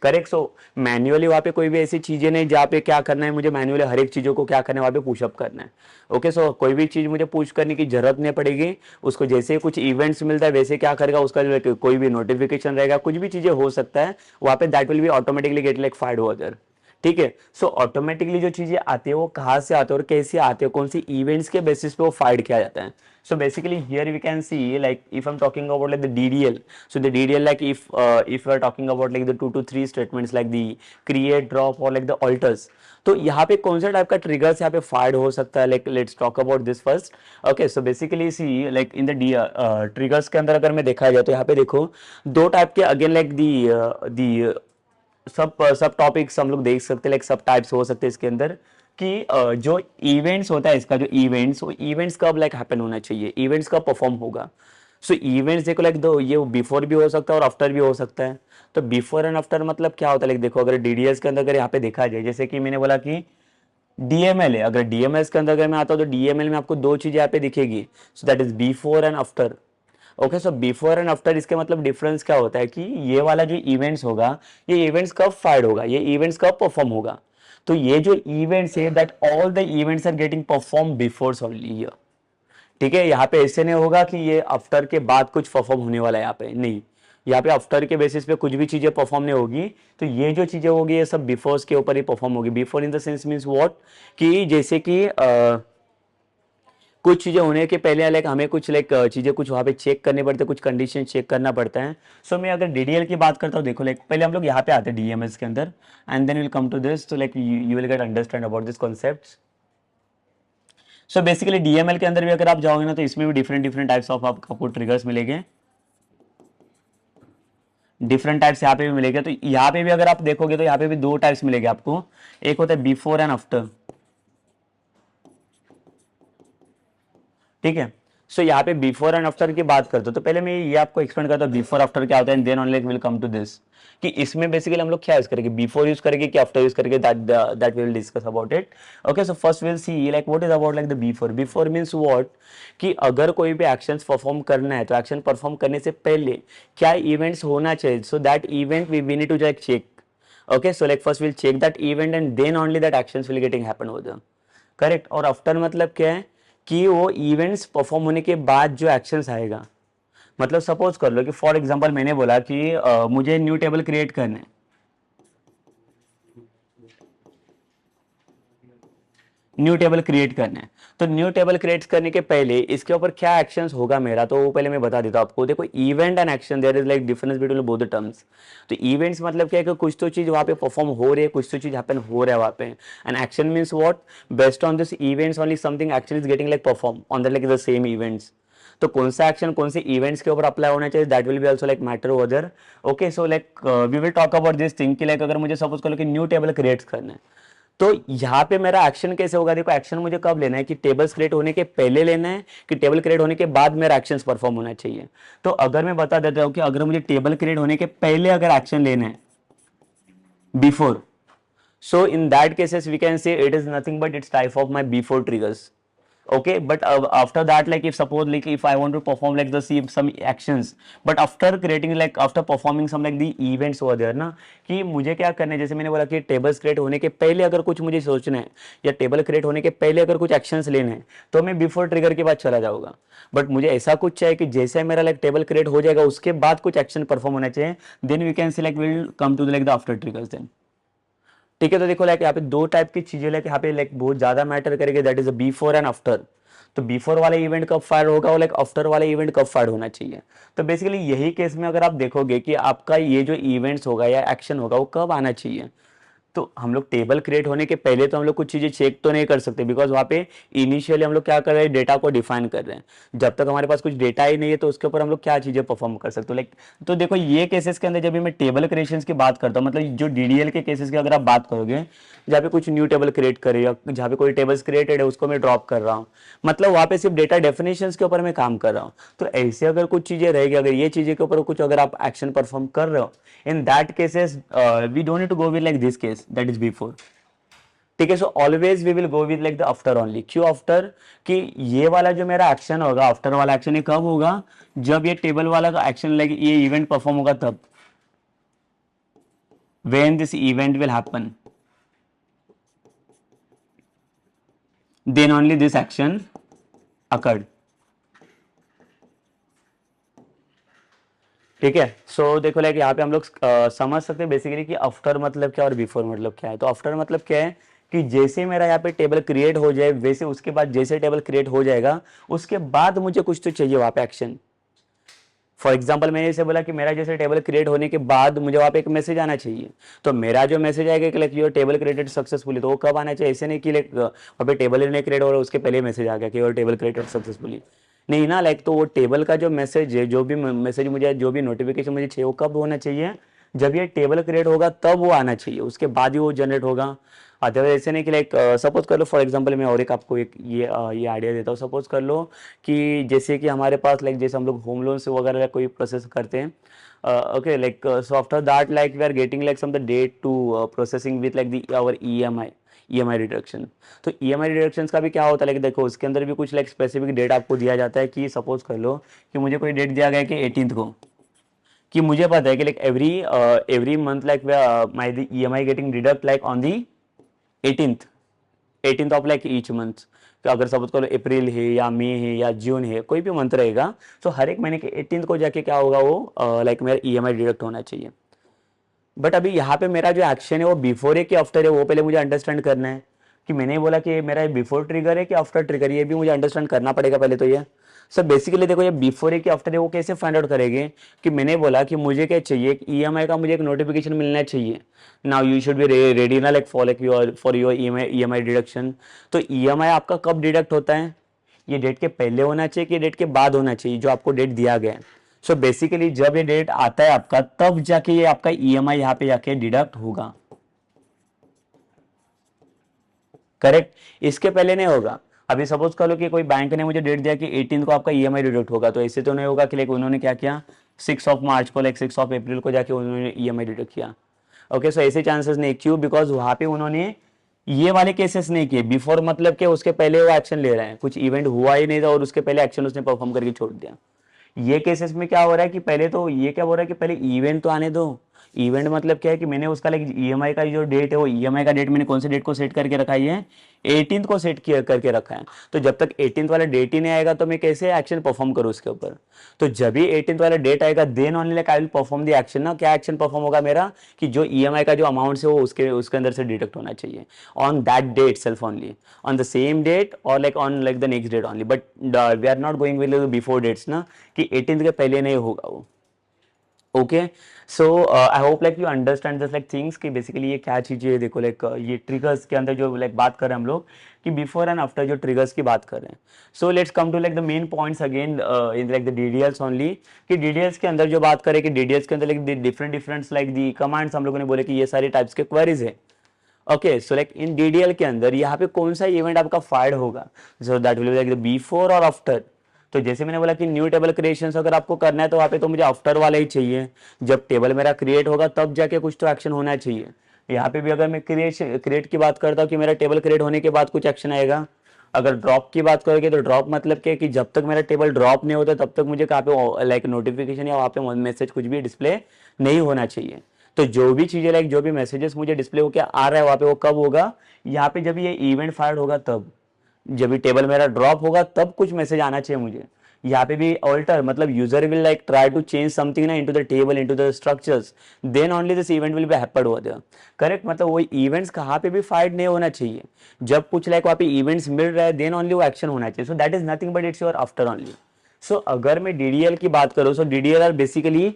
Correct. So manually वहाँ पे कोई भी ऐसी चीजें नहीं जहाँ पे क्या करना है मुझे, मैन्युअली हर एक चीजों को क्या करना है वहाँ पे पुशअप करना है। ओके, सो कोई भी चीज मुझे पुश करने की जरूरत नहीं पड़ेगी, उसको जैसे ही कुछ इवेंट्स मिलता है वैसे क्या करेगा, उसका जो कोई भी नोटिफिकेशन रहेगा, कुछ भी चीजें हो सकता है वहाँ पे, that will be automatically get like fired over there. ठीक है। सो ऑटोमेटिकली जो चीजें आती है वो कहाँ से आते हैं और कैसे आते हैं, कौन सी इवेंट्स के बेसिस पे वो फाइंड किया जाता है। So basically here we can see like if I'm talking about like the DDL, so the DDL like if we are talking about like the 2 to 3 statements like the create, drop or like the alters, तो यहाँ पे कौन सा type का triggers यहाँ पे fired हो सकता है, like let's talk about this first. Okay, so basically see like in the triggers के अंदर अगर मैं देखा जाए तो यहाँ पे देखो दो टाइप के अगेन लाइक दी सब सब टॉपिक्स हम लोग देख सकते हैं, लाइक सब टाइप्स हो सकते हैं इसके अंदर कि जो इवेंट्स होता है इसका, जो इवेंट्स, वो इवेंट्स कब लाइक हैपन होना चाहिए, इवेंट्स कब परफॉर्म होगा। सो इवेंट्स देखो लाइक दो, ये बिफोर भी हो सकता है और आफ्टर भी हो सकता है। तो बिफोर एंड आफ्टर मतलब क्या होता है, लाइक देखो अगर डीडीएस के अंदर अगर यहाँ पे देखा जाए, जैसे कि मैंने बोला कि डीएमएल है, अगर डीएमएस के अंदर अगर मैं आता हूँ तो डीएमएल में आपको दो चीजें यहाँ पे दिखेगी, सो that is before and after. Okay, so before and after इसके मतलब डिफरेंस क्या होता है कि ये वाला जो इवेंट्स होगा, ये इवेंट्स कब फायर्ड होगा, ये इवेंट्स कब परफॉर्म होगा। तो ये जो इवेंट्स है that all the events are getting perform before only here. ठीक है, यहाँ पे ऐसे नहीं होगा कि ये आफ्टर के बाद कुछ परफॉर्म होने वाला है, यहाँ पे नहीं। यहाँ पे आफ्टर के बेसिस पे कुछ भी चीजें परफॉर्म नहीं होगी, तो ये जो चीजें होगी ये सब बिफोर्स के ऊपर ही परफॉर्म होगी। Before in the sense means what, कि जैसे कि कुछ चीजें होने के पहले लाइक हमें कुछ लाइक चीजें कुछ वहाँ पे चेक करनी पड़ती है, कुछ कंडीशन चेक करना पड़ता है। सो मैं अगर डीडीएल की बात करता हूँ, देखो लाइक पहले हम लोग यहाँ पे आते हैं डीएमएस के अंदर and then will come to this, तो like you will get understand about this concepts. So basically DML के अंदर भी अगर आप जाओगे ना तो इसमें भी डिफरेंट डिफरेंट टाइप्स ऑफ आपको ट्रिगर्स मिलेंगे, डिफरेंट टाइप्स यहाँ पे भी मिलेंगे। तो यहाँ पे भी अगर आप देखोगे तो यहाँ पे भी दो टाइप्स मिलेंगे आपको, एक होता है बिफोर एंड आफ्टर। ठीक है। सो यहाँ पे बिफोर एंड आफ्टर की बात करते हो तो पहले मैं ये आपको एक्सप्लेन करता हूँ बिफोर आफ्टर क्या होता है, then only will come to this कि इसमें बेसिकली हम लोग क्या यूज करेंगे, बिफोर यूज करेंगे कि आफ्टर यूज करेंगे, that we will discuss about it. Okay, so first will see like what is about like the before. Before means what, कि अगर कोई भी एक्शंस परफॉर्म करना है तो एक्शन परफॉर्म करने से पहले क्या इवेंट्स होना चाहिए, so that event we need to like check. Okay, so like first will check that event and then only that actions will getting happen over there. Correct. और आफ्टर मतलब क्या है कि वो इवेंट्स परफॉर्म होने के बाद जो एक्शंस आएगा, मतलब सपोज कर लो कि फॉर एग्जांपल मैंने बोला कि मुझे न्यू टेबल क्रिएट करना है, न्यू टेबल क्रिएट करना है। तो न्यू टेबल क्रिएट करने के पहले इसके ऊपर क्या एक्शंस होगा मेरा, तो वो पहले मैं बता देता हूँ आपको। देखो event and action, there is like difference between both the terms. तो इवेंट्स मतलब क्या है कि कुछ तो चीज वहाँ पे परफॉर्म हो रही है, कुछ तो चीज हैपन हो रहा है वहाँ पे। And action means what, based on this events only something action is getting like perform on the like the same events. तो कौन सा एक्शन कौन से इवेंट्स के ऊपर अप्लाई होना चाहिए, that will be also like matter over there. Okay, so like we will talk about this thing कि लाइक अगर मुझे सपोज करो कि न्यू टेबल क्रिएट करना है, तो यहाँ पे मेरा एक्शन कैसे होगा। देखो एक्शन मुझे कब लेना है, कि टेबल्स क्रिएट होने के पहले लेना है कि टेबल क्रिएट होने के बाद मेरा एक्शंस परफॉर्म होना चाहिए। तो अगर मैं बता देता हूँ कि अगर मुझे टेबल क्रिएट होने के पहले अगर एक्शन लेना है, before, so in that cases we can say it is nothing but it's type of my before triggers. Okay, but after that, like if suppose like if I want to perform like the some actions, but after creating like after performing some like the events over there ना, कि मुझे क्या करना है, जैसे मैंने बोला कि टेबल्स क्रिएट होने के पहले अगर कुछ मुझे सोचना है या टेबल क्रिएट होने के पहले अगर कुछ एक्शंस लेने हैं, तो मैं बिफोर ट्रिगर के बाद चला जाऊंगा। बट मुझे ऐसा कुछ चाहिए कि जैसे मेरा लाइक टेबल क्रिएट हो जाएगा उसके बाद कुछ एक्शन परफॉर्म होना चाहिए, then we can say like will come to like the after triggers then. ठीक है, तो देखो लाइक यहाँ पे दो टाइप की चीजें लाइक यहाँ पे लाइक बहुत ज्यादा मैटर करेगी, that is before and after. तो बिफोर वाला इवेंट कब फायर होगा और लाइक आफ्टर वाला इवेंट कब फायर होना चाहिए। तो बेसिकली यही केस में अगर आप देखोगे कि आपका ये जो इवेंट्स होगा या एक्शन होगा वो कब आना चाहिए, तो हम लोग टेबल क्रिएट होने के पहले तो हम लोग कुछ चीजें चेक तो नहीं कर सकते, बिकॉज वहाँ पे इनिशियली हम लोग क्या कर रहे हैं, डेटा को डिफाइन कर रहे हैं। जब तक हमारे पास कुछ डेटा ही नहीं है तो उसके ऊपर हम लोग क्या चीजें परफॉर्म कर सकते हो लाइक। तो देखो ये केसेस के अंदर जब भी मैं टेबल क्रिएशन की बात करता हूँ, मतलब जो डीडीएल के केसेस की अगर आप बात करोगे, जहाँ पे कुछ न्यू टेबल क्रिएट करे या जहाँ पे कोई टेबल्स क्रिएटेड है उसको मैं ड्रॉप कर रहा हूँ, मतलब वहाँ पे सिर्फ डेटा डेफिनेशन के ऊपर मैं काम कर रहा हूँ। तो ऐसे अगर कुछ चीजें रहेगी, अगर ये चीजें के ऊपर कुछ अगर आप एक्शन परफॉर्म कर रहे हो, in that cases we don't need to go with like this case, that is before. ठीक है, so always we will go with like the after only. क्यों आफ्टर, कि ये वाला जो मेरा एक्शन होगा, आफ्टर वाला एक्शन ये कब होगा, जब ये टेबल वाला का एक्शन लाइक ये इवेंट परफॉर्म होगा तब, when this event will happen then only this action occurred. ठीक है, सो देखो लाइक यहाँ पे हम लोग समझ सकते हैं बेसिकली कि आफ्टर मतलब क्या और बिफोर मतलब क्या है। तो आफ्टर मतलब क्या है कि जैसे मेरा यहाँ पे टेबल क्रिएट हो जाए वैसे उसके बाद जैसे टेबल क्रिएट हो जाएगा उसके बाद मुझे कुछ तो चाहिए वहाँ पे एक्शन। फॉर एग्जाम्पल मैंने इसे बोला कि मेरा जैसे टेबल क्रिएट होने के बाद मुझे वहाँ पे एक मैसेज आना चाहिए, तो मेरा जो मैसेज आएगा कि like your table created successfully, तो वो कब आना चाहिए, ऐसे नहीं कि लाइक वहाँ पे टेबल नहीं क्रिएट हो रहा उसके पहले मैसेज आ गया कि योर टेबल क्रिएटेड सक्सेसफुली, नहीं ना। लाइक तो वो टेबल का जो मैसेज है, जो भी मैसेज मुझे, जो भी नोटिफिकेशन मुझे चाहिए वो कब होना चाहिए, जब ये टेबल क्रिएट होगा तब वो आना चाहिए, उसके बाद ही वो जनरेट होगा। अदरवाइज ऐसे नहीं कि लाइक सपोज कर लो, फॉर एग्जांपल मैं और एक आपको एक ये आइडिया देता हूँ। सपोज कर लो कि जैसे कि हमारे पास लाइक जैसे हम लोग होम लोन से वगैरह कोई प्रोसेस करते हैं, okay like so after that like we are getting like some the date to processing with like the our EMI reduction. तो ईएमआई रिडक्शन का भी क्या होता है, लाइक देखो उसके अंदर भी कुछ लाइक स्पेसिफिक डेट आपको दिया जाता है कि सपोज कर लो कि मुझे कोई डेट दिया गया है कि 18th को, कि मुझे पता है कि like every month like my the EMI getting deduct like on the 18th 18th of like each month. तो अगर सपोज करो अप्रैल है या मई है या जून है, कोई भी मंथ रहेगा, तो हर एक महीने के 18th को जाके क्या होगा वो लाइक मेरा ईएमआई डिडक्ट होना चाहिए। बट अभी यहाँ पे मेरा जो एक्शन है वो बिफोर है कि आफ्टर है, वो पहले मुझे अंडरस्टैंड करना है। कि मैंने बोला कि मेरा बिफोर ट्रिगर है कि आफ्टर ट्रिगर, ये भी मुझे अंडरस्टैंड करना पड़ेगा पहले तो ये। सर बेसिकली देखो ये बिफोर है कि आफ्टर है वो कैसे फाइंड आउट करेंगे, कि मैंने बोला कि मुझे क्या चाहिए, ईएमआई का मुझे एक नोटिफिकेशन मिलना चाहिए। Now you should be ready ना like for your EMI deduction. तो ईएमआई आपका कब डिडक्ट होता है, ये डेट के पहले होना चाहिए कि डेट के बाद होना चाहिए, जो आपको डेट दिया गया है। सो बेसिकली जब ये डेट आता है आपका, तब जाके ये आपका ईएमआई यहाँ पे जाके डिडक्ट होगा। करेक्ट, इसके पहले नहीं होगा। अभी सपोज कर लो कि कोई बैंक ने मुझे डेट दिया कि 18 को आपका ईएमआई डिडक्ट होगा, तो ऐसे तो नहीं होगा कि लाइक उन्होंने क्या किया 6 ऑफ मार्च को लाइक 6 ऑफ अप्रैल को जाके उन्होंने ईएमआई डिडक्ट किया। ओके, सो ऐसे चांसेस नहीं, क्यों, बिकॉज वहां पे उन्होंने ये वाले केसेस नहीं किए। बिफोर मतलब कि उसके पहले वो एक्शन ले रहे हैं, कुछ इवेंट हुआ ही नहीं था और उसके पहले एक्शन उसने परफॉर्म करके छोड़ दिया। ये केसेस में क्या हो रहा है कि पहले तो ये क्या हो रहा है कि पहले इवेंट तो आने दो, इवेंट मतलब क्या है कि मैंने उसका लाइक ईएमआई का जो डेट है वो ईएमआई का डेट मैंने कौन से डेट को सेट करके रखा है, 18th को सेट किया करके रखा है। तो जब तक 18th वाला डेट ही नहीं आएगा तो मैं कैसे एक्शन परफॉर्म करूँ उसके ऊपर। तो जब भी 18th वाला डेट आएगा then only like I will perform the action ना। क्या एक्शन परफॉर्म होगा मेरा कि जो ईएमआई का जो अमाउंट है वो उसके उसके अंदर से डिडक्ट होना चाहिए on that date self only, on the same date और like on like the next date only. But we are not going with before dates ना, कि 18th के पहले नहीं होगा वो। Okay, so I hope like you understand this like things कि basically ये क्या चीज़ें है। देखो लाइक ये ट्रिगर्स के अंदर जो लाइक बात कर रहे हैं हम लोग कि बिफोर एंड आफ्टर जो ट्रिगर्स की बात कर रहे हैं। So let's come to like the main points again in like the DDLs only, कि डीडीएल्स के अंदर जो बात करें कि डीडीएल्स के अंदर like different different like the commands हम लोगों ने बोले कि ये सारे टाइप्स के क्वेरीज है। Okay, so like in DDL के अंदर यहाँ पे कौन सा इवेंट आपका फायर्ड होगा, सो that will be like the before और आफ्टर। तो जैसे मैंने बोला कि न्यू टेबल क्रिएशन अगर आपको करना है तो वहाँ पे तो मुझे आफ्टर वाला ही चाहिए। जब टेबल मेरा क्रिएट होगा तब जाके कुछ तो एक्शन होना चाहिए। यहाँ पे भी अगर मैं क्रिएट की बात करता हूँ कि मेरा टेबल क्रिएट होने के बाद कुछ एक्शन आएगा। अगर ड्रॉप की बात करोगे तो ड्रॉप मतलब क्या है कि जब तक मेरा टेबल ड्रॉप नहीं होता तब तक मुझे कहाँ पे लाइक नोटिफिकेशन या वहाँ पे मैसेज कुछ भी डिस्प्ले नहीं होना चाहिए। तो जो भी चीजें लाइक जो भी मैसेजेस मुझे डिस्प्ले होकर आ रहा है वहाँ पे वो कब होगा, यहाँ पे जब ये इवेंट फायर होगा तब। जब भी टेबल मेरा ड्रॉप होगा तब कुछ मैसेज आना चाहिए मुझे। यहाँ पे भी ऑल्टर मतलब user will like try to change something ना into the table into the structures, then only this event will be happened over there. Correct, मतलब वो इवेंट्स कहाँ पे भी फाइट नहीं होना चाहिए। जब कुछ लाइक वहाँ पे इवेंट्स मिल रहा है देन ओनली वो एक्शन होना चाहिए। So that is nothing but it's your after only. So अगर मैं डीडीएल की बात करूँ, so DDL are basically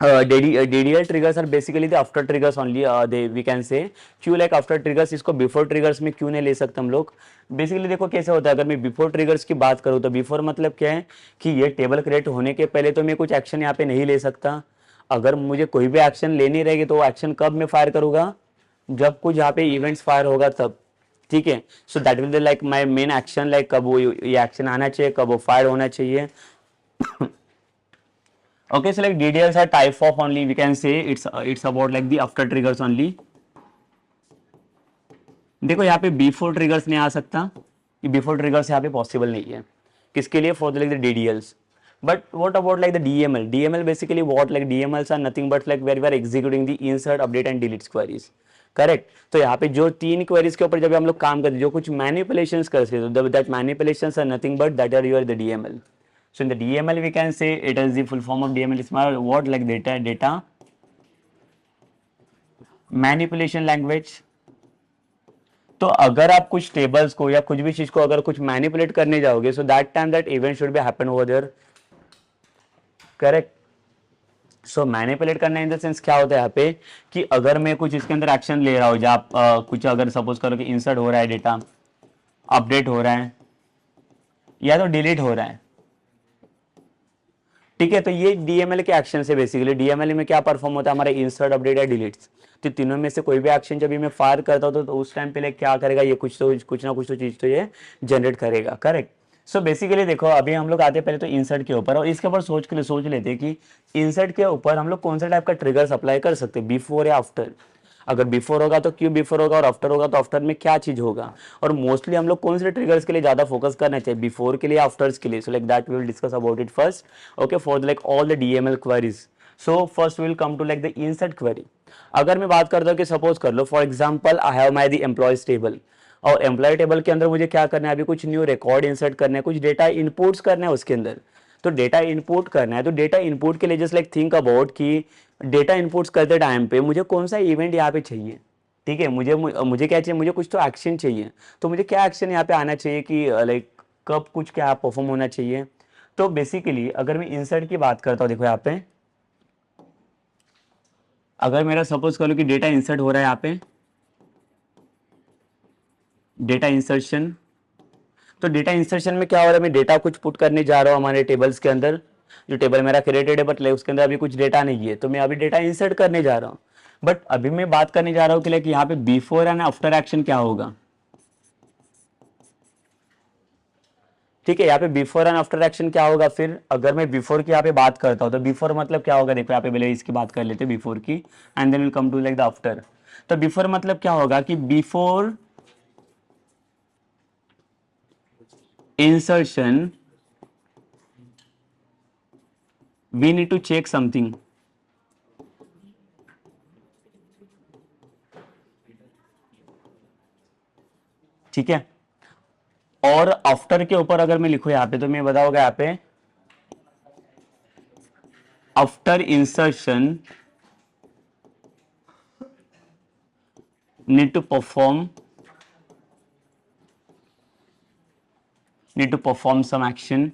DDL triggers are basically the after triggers only, they we can say। क्यों like after triggers, इसको before triggers में क्यों नहीं ले सकते हम लोग। बेसिकली देखो कैसे होता है, अगर मैं बिफोर ट्रिगर्स की बात करूँ तो बिफोर मतलब क्या है कि ये टेबल क्रिएट होने के पहले तो मैं कुछ एक्शन यहाँ पे नहीं ले सकता। अगर मुझे कोई भी एक्शन लेनी रहेगी तो वो एक्शन कब मैं फायर करूँगा, जब कुछ यहाँ पे इवेंट्स फायर होगा तब। ठीक है, so that will like my main action, like कब वो ये एक्शन आना चाहिए, कब वो फायर होना चाहिए। Okay, so like DDLs are type of only we can say it's about like the after triggers only। देखो यहाँ पे बिफोर ट्रिगर्स नहीं आ सकता, कि बिफोर ट्रिगर्स यहाँ पे पॉसिबल नहीं है। किसके लिए, for like the DDLs। But what about like the DML। DML basically what like DMLs are nothing but like where we are executing the insert update and delete queries. Correct, तो यहाँ पे जो तीन queries के ऊपर जब हम लोग काम करते हैं, जो कुछ मैनिपुलेशंस करते हैं, तो that manipulations are nothing but that are your the DML। So in the DML we can say it is the full form of DML is what like data manipulation language। तो अगर आप कुछ tables को या कुछ भी चीज को अगर कुछ मैनिपुलेट करने जाओगे, so that time that event should be happen over there. Correct, so manipulate करना इन द सेंस क्या होता है यहाँ पे कि अगर मैं कुछ इसके अंदर एक्शन ले रहा हूँ, जब कुछ अगर सपोज करो कि इंसर्ट हो रहा है डेटा, अपडेट हो रहा है या तो डिलीट हो रहा है। ठीक है, तो ये डीएमएल के एक्शन से बेसिकली डीएमएल में क्या परफॉर्म होता है हमारा, इंसर्ट अपडेट या डिलीट्स। तो तीनों में से कोई भी एक्शन जब भी मैं फायर करता हूँ तो उस टाइम पे क्या करेगा, ये कुछ ना कुछ तो चीज तो ये जनरेट करेगा। करेक्ट, सो बेसिकली देखो अभी हम लोग आते हैं पहले तो इंसर्ट के ऊपर, और इसके ऊपर सोच लेते हैं कि इंसर्ट के ऊपर हम लोग कौन सा टाइप का ट्रिगर्स अप्लाई कर सकते हैं, बिफोर या आफ्टर। अगर बिफोर होगा तो क्यों बिफोर होगा, और आफ्टर होगा तो आफ्टर में क्या चीज होगा, और मोस्टली हम लोग कौन से ट्रिगर्स के लिए ज्यादा फोकस करना चाहिए, बिफोर के लिए आफ्टर्स के लिए। So like that we will discuss about it first. Okay, for like all the DML queries. So first will come to like the insert query. अगर मैं बात करता हूँ कि सपोज कर लो for example I have my the employees table, और employee table के अंदर मुझे क्या करना है, अभी कुछ न्यू रिकॉर्ड इंसर्ट करना है, कुछ डेटा इनपुट्स करना है उसके अंदर। तो डेटा इनपुट करना है, तो डेटा इनपुट के लिए जस्ट लाइक थिंक अबाउट कि डेटा इनपुट्स करते टाइम पे मुझे कौन सा इवेंट यहाँ पे चाहिए। ठीक है, मुझे क्या चाहिए, मुझे कुछ तो एक्शन चाहिए। तो मुझे क्या एक्शन यहाँ पे आना चाहिए कि लाइक कब कुछ क्या परफॉर्म होना चाहिए। तो बेसिकली अगर मैं इंसर्ट की बात करता हूँ, देखो यहाँ पे अगर मेरा सपोज करो कि डेटा इंसर्ट हो रहा है, यहाँ पे डेटा इंसर्शन। तो डेटा इंसर्शन में क्या हो रहा है, मैं डेटा कुछ पुट करने जा रहा हूँ हमारे टेबल्स के अंदर। जो टेबल मेरा क्रिएटेड है बट उसके अंदर अभी कुछ डेटा नहीं है, तो मैं अभी डेटा इंसर्ट करने जा रहा हूँ। बट अभी मैं बात करने जा रहा हूँ कि लाइक यहाँ पे बिफोर एंड आफ्टर एक्शन क्या होगा। ठीक है, यहाँ पे बिफोर एंड आफ्टर एक्शन क्या होगा। फिर अगर मैं बिफोर की यहाँ पे बात करता हूँ तो बिफोर मतलब क्या होगा, देखो यहाँ पे पहले इसकी बात कर लेते हैं बिफोर की, and then will come to like the after. तो बिफोर मतलब क्या होगा कि before insertion we need to check something. ठीक है। और आफ्टर के ऊपर अगर मैं लिखूं यहाँ पे तो मैं बताऊंगा यहाँ पे after insertion need to perform some action.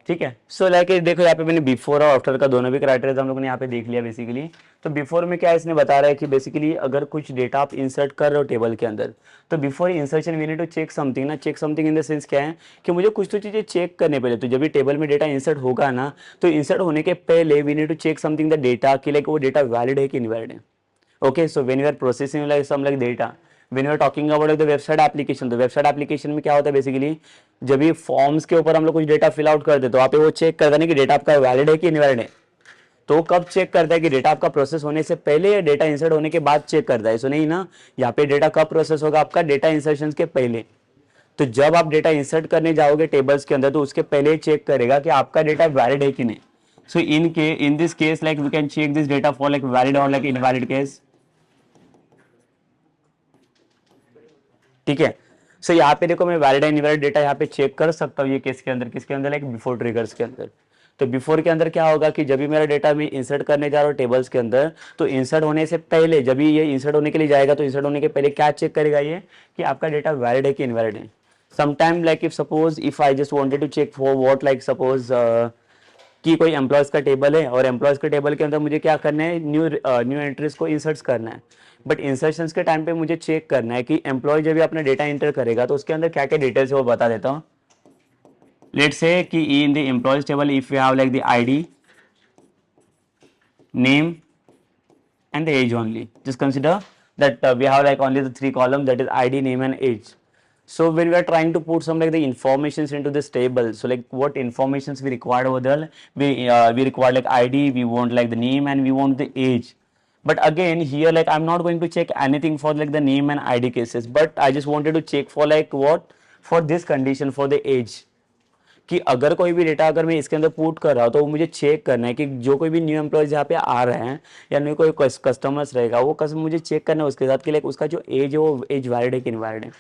ठीक है। सो लाइक देखो यहाँ पे मैंने बिफोर और आफ्टर का दोनों भी क्राइटेरिया हम लोग ने यहाँ पे देख लिया बेसिकली। तो बिफोर में क्या इसने बता रहा है कि बेसिकली अगर कुछ डेटा आप इंसर्ट कर रहे हो टेबल के अंदर, तो before insertion we need to check something ना। Check something in the sense क्या है कि मुझे कुछ तो चीज़ें चेक करने पहले। तो जब भी टेबल में डेटा इंसर्ट होगा ना, तो इंसर्ट होने के पहले we need to check something the data कि लाइक वो डेटा वैलिड है कि इनवैलिड है। Okay, so when you are processing like some like data, when you are talking about the website application, तो वेबसाइट एप्लीकेशन में क्या होता है बेसिकली, जब ये फॉर्म्स के ऊपर हम लोग कुछ डेटा फिल आउट करते तो वहाँ पे वो चेक करता नहीं कि डेटा आपका वैलिड है कि इनवैलिड है। तो कब चेक करता है कि डेटा आपका प्रोसेस होने से पहले या डेटा इंसर्ट होने के बाद चेक करता है। सो नहीं ना, यहाँ पे डेटा कब प्रोसेस होगा आपका, डेटा इंसर्शन के पहले। तो जब आप डेटा इंसर्ट करने जाओगे टेबल्स के अंदर तो उसके पहले चेक करेगा कि आपका डेटा वैलिड है कि नहीं। So in this case like we can check this data for like valid और लाइक इनवैलिड केस। ठीक है। सो यहाँ पे देखो मैं वैलिड एंड इनवैलिड डेटा यहाँ पे चेक कर सकता हूँ ये केस के अंदर, किसके अंदर, लाइक बिफोर ट्रिगर्स के अंदर। तो बिफोर के अंदर क्या होगा कि जब भी मेरा डेटा मैं इंसर्ट करने जा रहा हूँ टेबल्स के अंदर, तो इंसर्ट होने से पहले, जब भी ये इंसर्ट होने के लिए जाएगा तो इंसर्ट होने के पहले क्या चेक करेगा ये कि आपका डेटा वैलिड है कि इनवैलिड है। Sometime like if suppose if I just wanted to check for what, like suppose कि कोई एम्प्लॉयज़ का टेबल है और एम्प्लॉयज़ के टेबल के अंदर मुझे क्या करना है, न्यू एंट्रीज को इंसर्ट करना है। बट इंसर्शंस के टाइम पे मुझे चेक करना है कि एम्प्लॉय जब भी अपना डेटा एंटर करेगा तो उसके अंदर क्या क्या डिटेल्स है वो बता देता हूँ। लेट्स से कि in the employees table if you have like the ID, name and the age only. Just consider that we have like only the three columns, that is ID, name and age. So when we are trying to put some like the informations into this table, so like what informations we require over there, we require like ID, we want like the name and we want the age. But again here like I'm not going to check anything for like the name and ID cases, but I just wanted to check for like what, for this condition, for the age, कि अगर कोई भी data अगर मैं इसके अंदर put कर रहा हूँ तो मुझे चेक करना है कि जो कोई भी न्यू एम्प्लॉयज यहाँ पे आ रहे हैं या न्यू कोई कस्टमर्स रहेगा वो कस्टमर मुझे चेक करना है उसके साथ कि लाइक उसका जो एज है वो एज वैलिड है कि इनवैलिड है,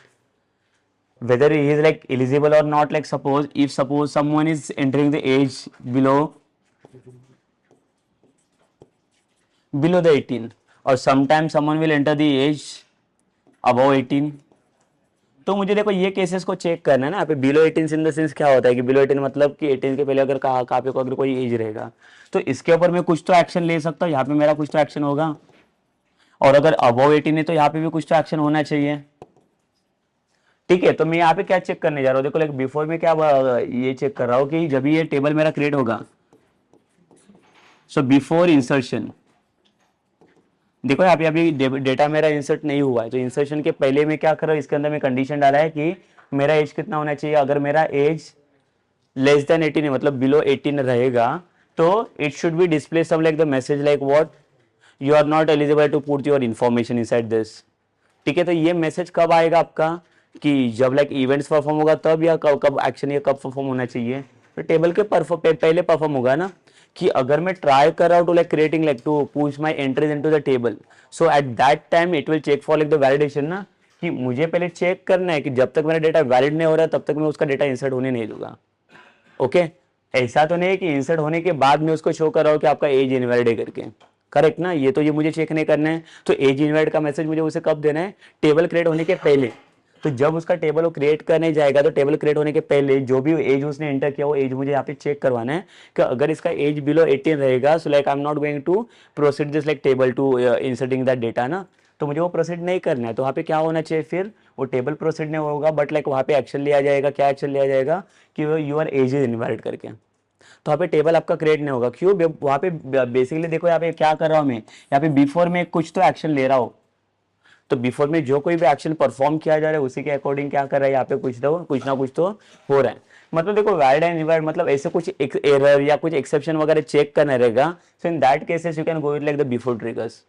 whether he is like eligible or not. Like suppose someone is entering the age below the 18 or sometimes someone will enter the age above 18. तो मुझे देखो ये केसेस को चेक करना है ना। यहाँ पे बिलो 18 इन द सेंस क्या होता है कि बिलो 18 मतलब कि 18 के पहले अगर कहाँ पे अगर कोई एज रहेगा तो इसके ऊपर मैं कुछ तो एक्शन ले सकता हूँ, यहाँ पे मेरा कुछ तो एक्शन होगा। और अगर अबव 18 है तो यहाँ पे भी कुछ तो एक्शन होना चाहिए। ठीक है, तो मैं यहाँ पे क्या चेक करने जा रहा हूँ, देखो लाइक बिफोर में क्या ये चेक कर रहा हूँ कि जब ये टेबल मेरा क्रिएट होगा, सो बिफोर इंसर्शन, देखो यहाँ पे अभी डेटा मेरा इंसर्ट नहीं हुआ है तो इंसर्शन के पहले मैं क्या कर रहा हूँ, इसके अंदर मैं कंडीशन डाला है कि मेरा एज कितना होना चाहिए। अगर मेरा एज लेस देन 18 है मतलब बिलो 18 रहेगा तो it should be display some like the message like what, you are not eligible to put your information inside this. ठीक है, तो ये मैसेज कब आएगा आपका कि जब लाइक इवेंट्स परफॉर्म होगा तब, या कब एक्शन या कब परफॉर्म होना चाहिए, तो टेबल के पहले परफॉर्म होगा ना। कि अगर मैं ट्राई कर रहा हूँ to like creating like to push my entries into the table, so at that time it will check for like the validation ना, कि मुझे पहले चेक करना है कि जब तक मेरा डेटा वैलिड नहीं हो रहा तब तक मैं उसका डेटा इंसर्ट होने नहीं दूंगा। ओके, ऐसा तो नहीं है कि इंसर्ट होने के बाद मैं उसको शो कर रहा हूँ कि आपका एज इनवैलिड है करके, करेक्ट ना। ये तो ये मुझे चेक नहीं करना है। तो एज इनवैलिड का मैसेज मुझे उसे कब देना है, टेबल क्रिएट होने के पहले। तो जब उसका टेबल वो क्रिएट करने जाएगा तो टेबल क्रिएट होने के पहले जो भी एज उसने एंटर किया वो एज मुझे यहाँ पे चेक करवाना है कि अगर इसका एज बिलो 18 रहेगा, so like I am not going to proceed this like table to inserting that data ना। तो मुझे वो प्रोसीड नहीं करना है। तो वहाँ पे क्या होना चाहिए, फिर वो टेबल प्रोसीड नहीं होगा बट लाइक वहाँ पे एक्शन लिया जाएगा। क्या एक्शन लिया जाएगा कि वो यूर एज इज इनवैलिड करके। तो वहाँ पे टेबल आपका क्रिएट नहीं होगा। क्यों, वहाँ पे बेसिकली देखो यहाँ पे क्या कर रहा हूँ मैं, यहाँ पे बिफोर में कुछ तो एक्शन ले रहा हूँ। तो बिफोर में जो कोई भी एक्शन परफॉर्म किया जा रहा है उसी के अकॉर्डिंग क्या कर रहा है, यहाँ पे कुछ ना कुछ तो हो रहा है। मतलब देखो वैलिड एंड इनवैलिड मतलब ऐसे कुछ एरर या कुछ एक्सेप्शन वगैरह चेक करना रहेगा। So in that cases you can go with like the before triggers.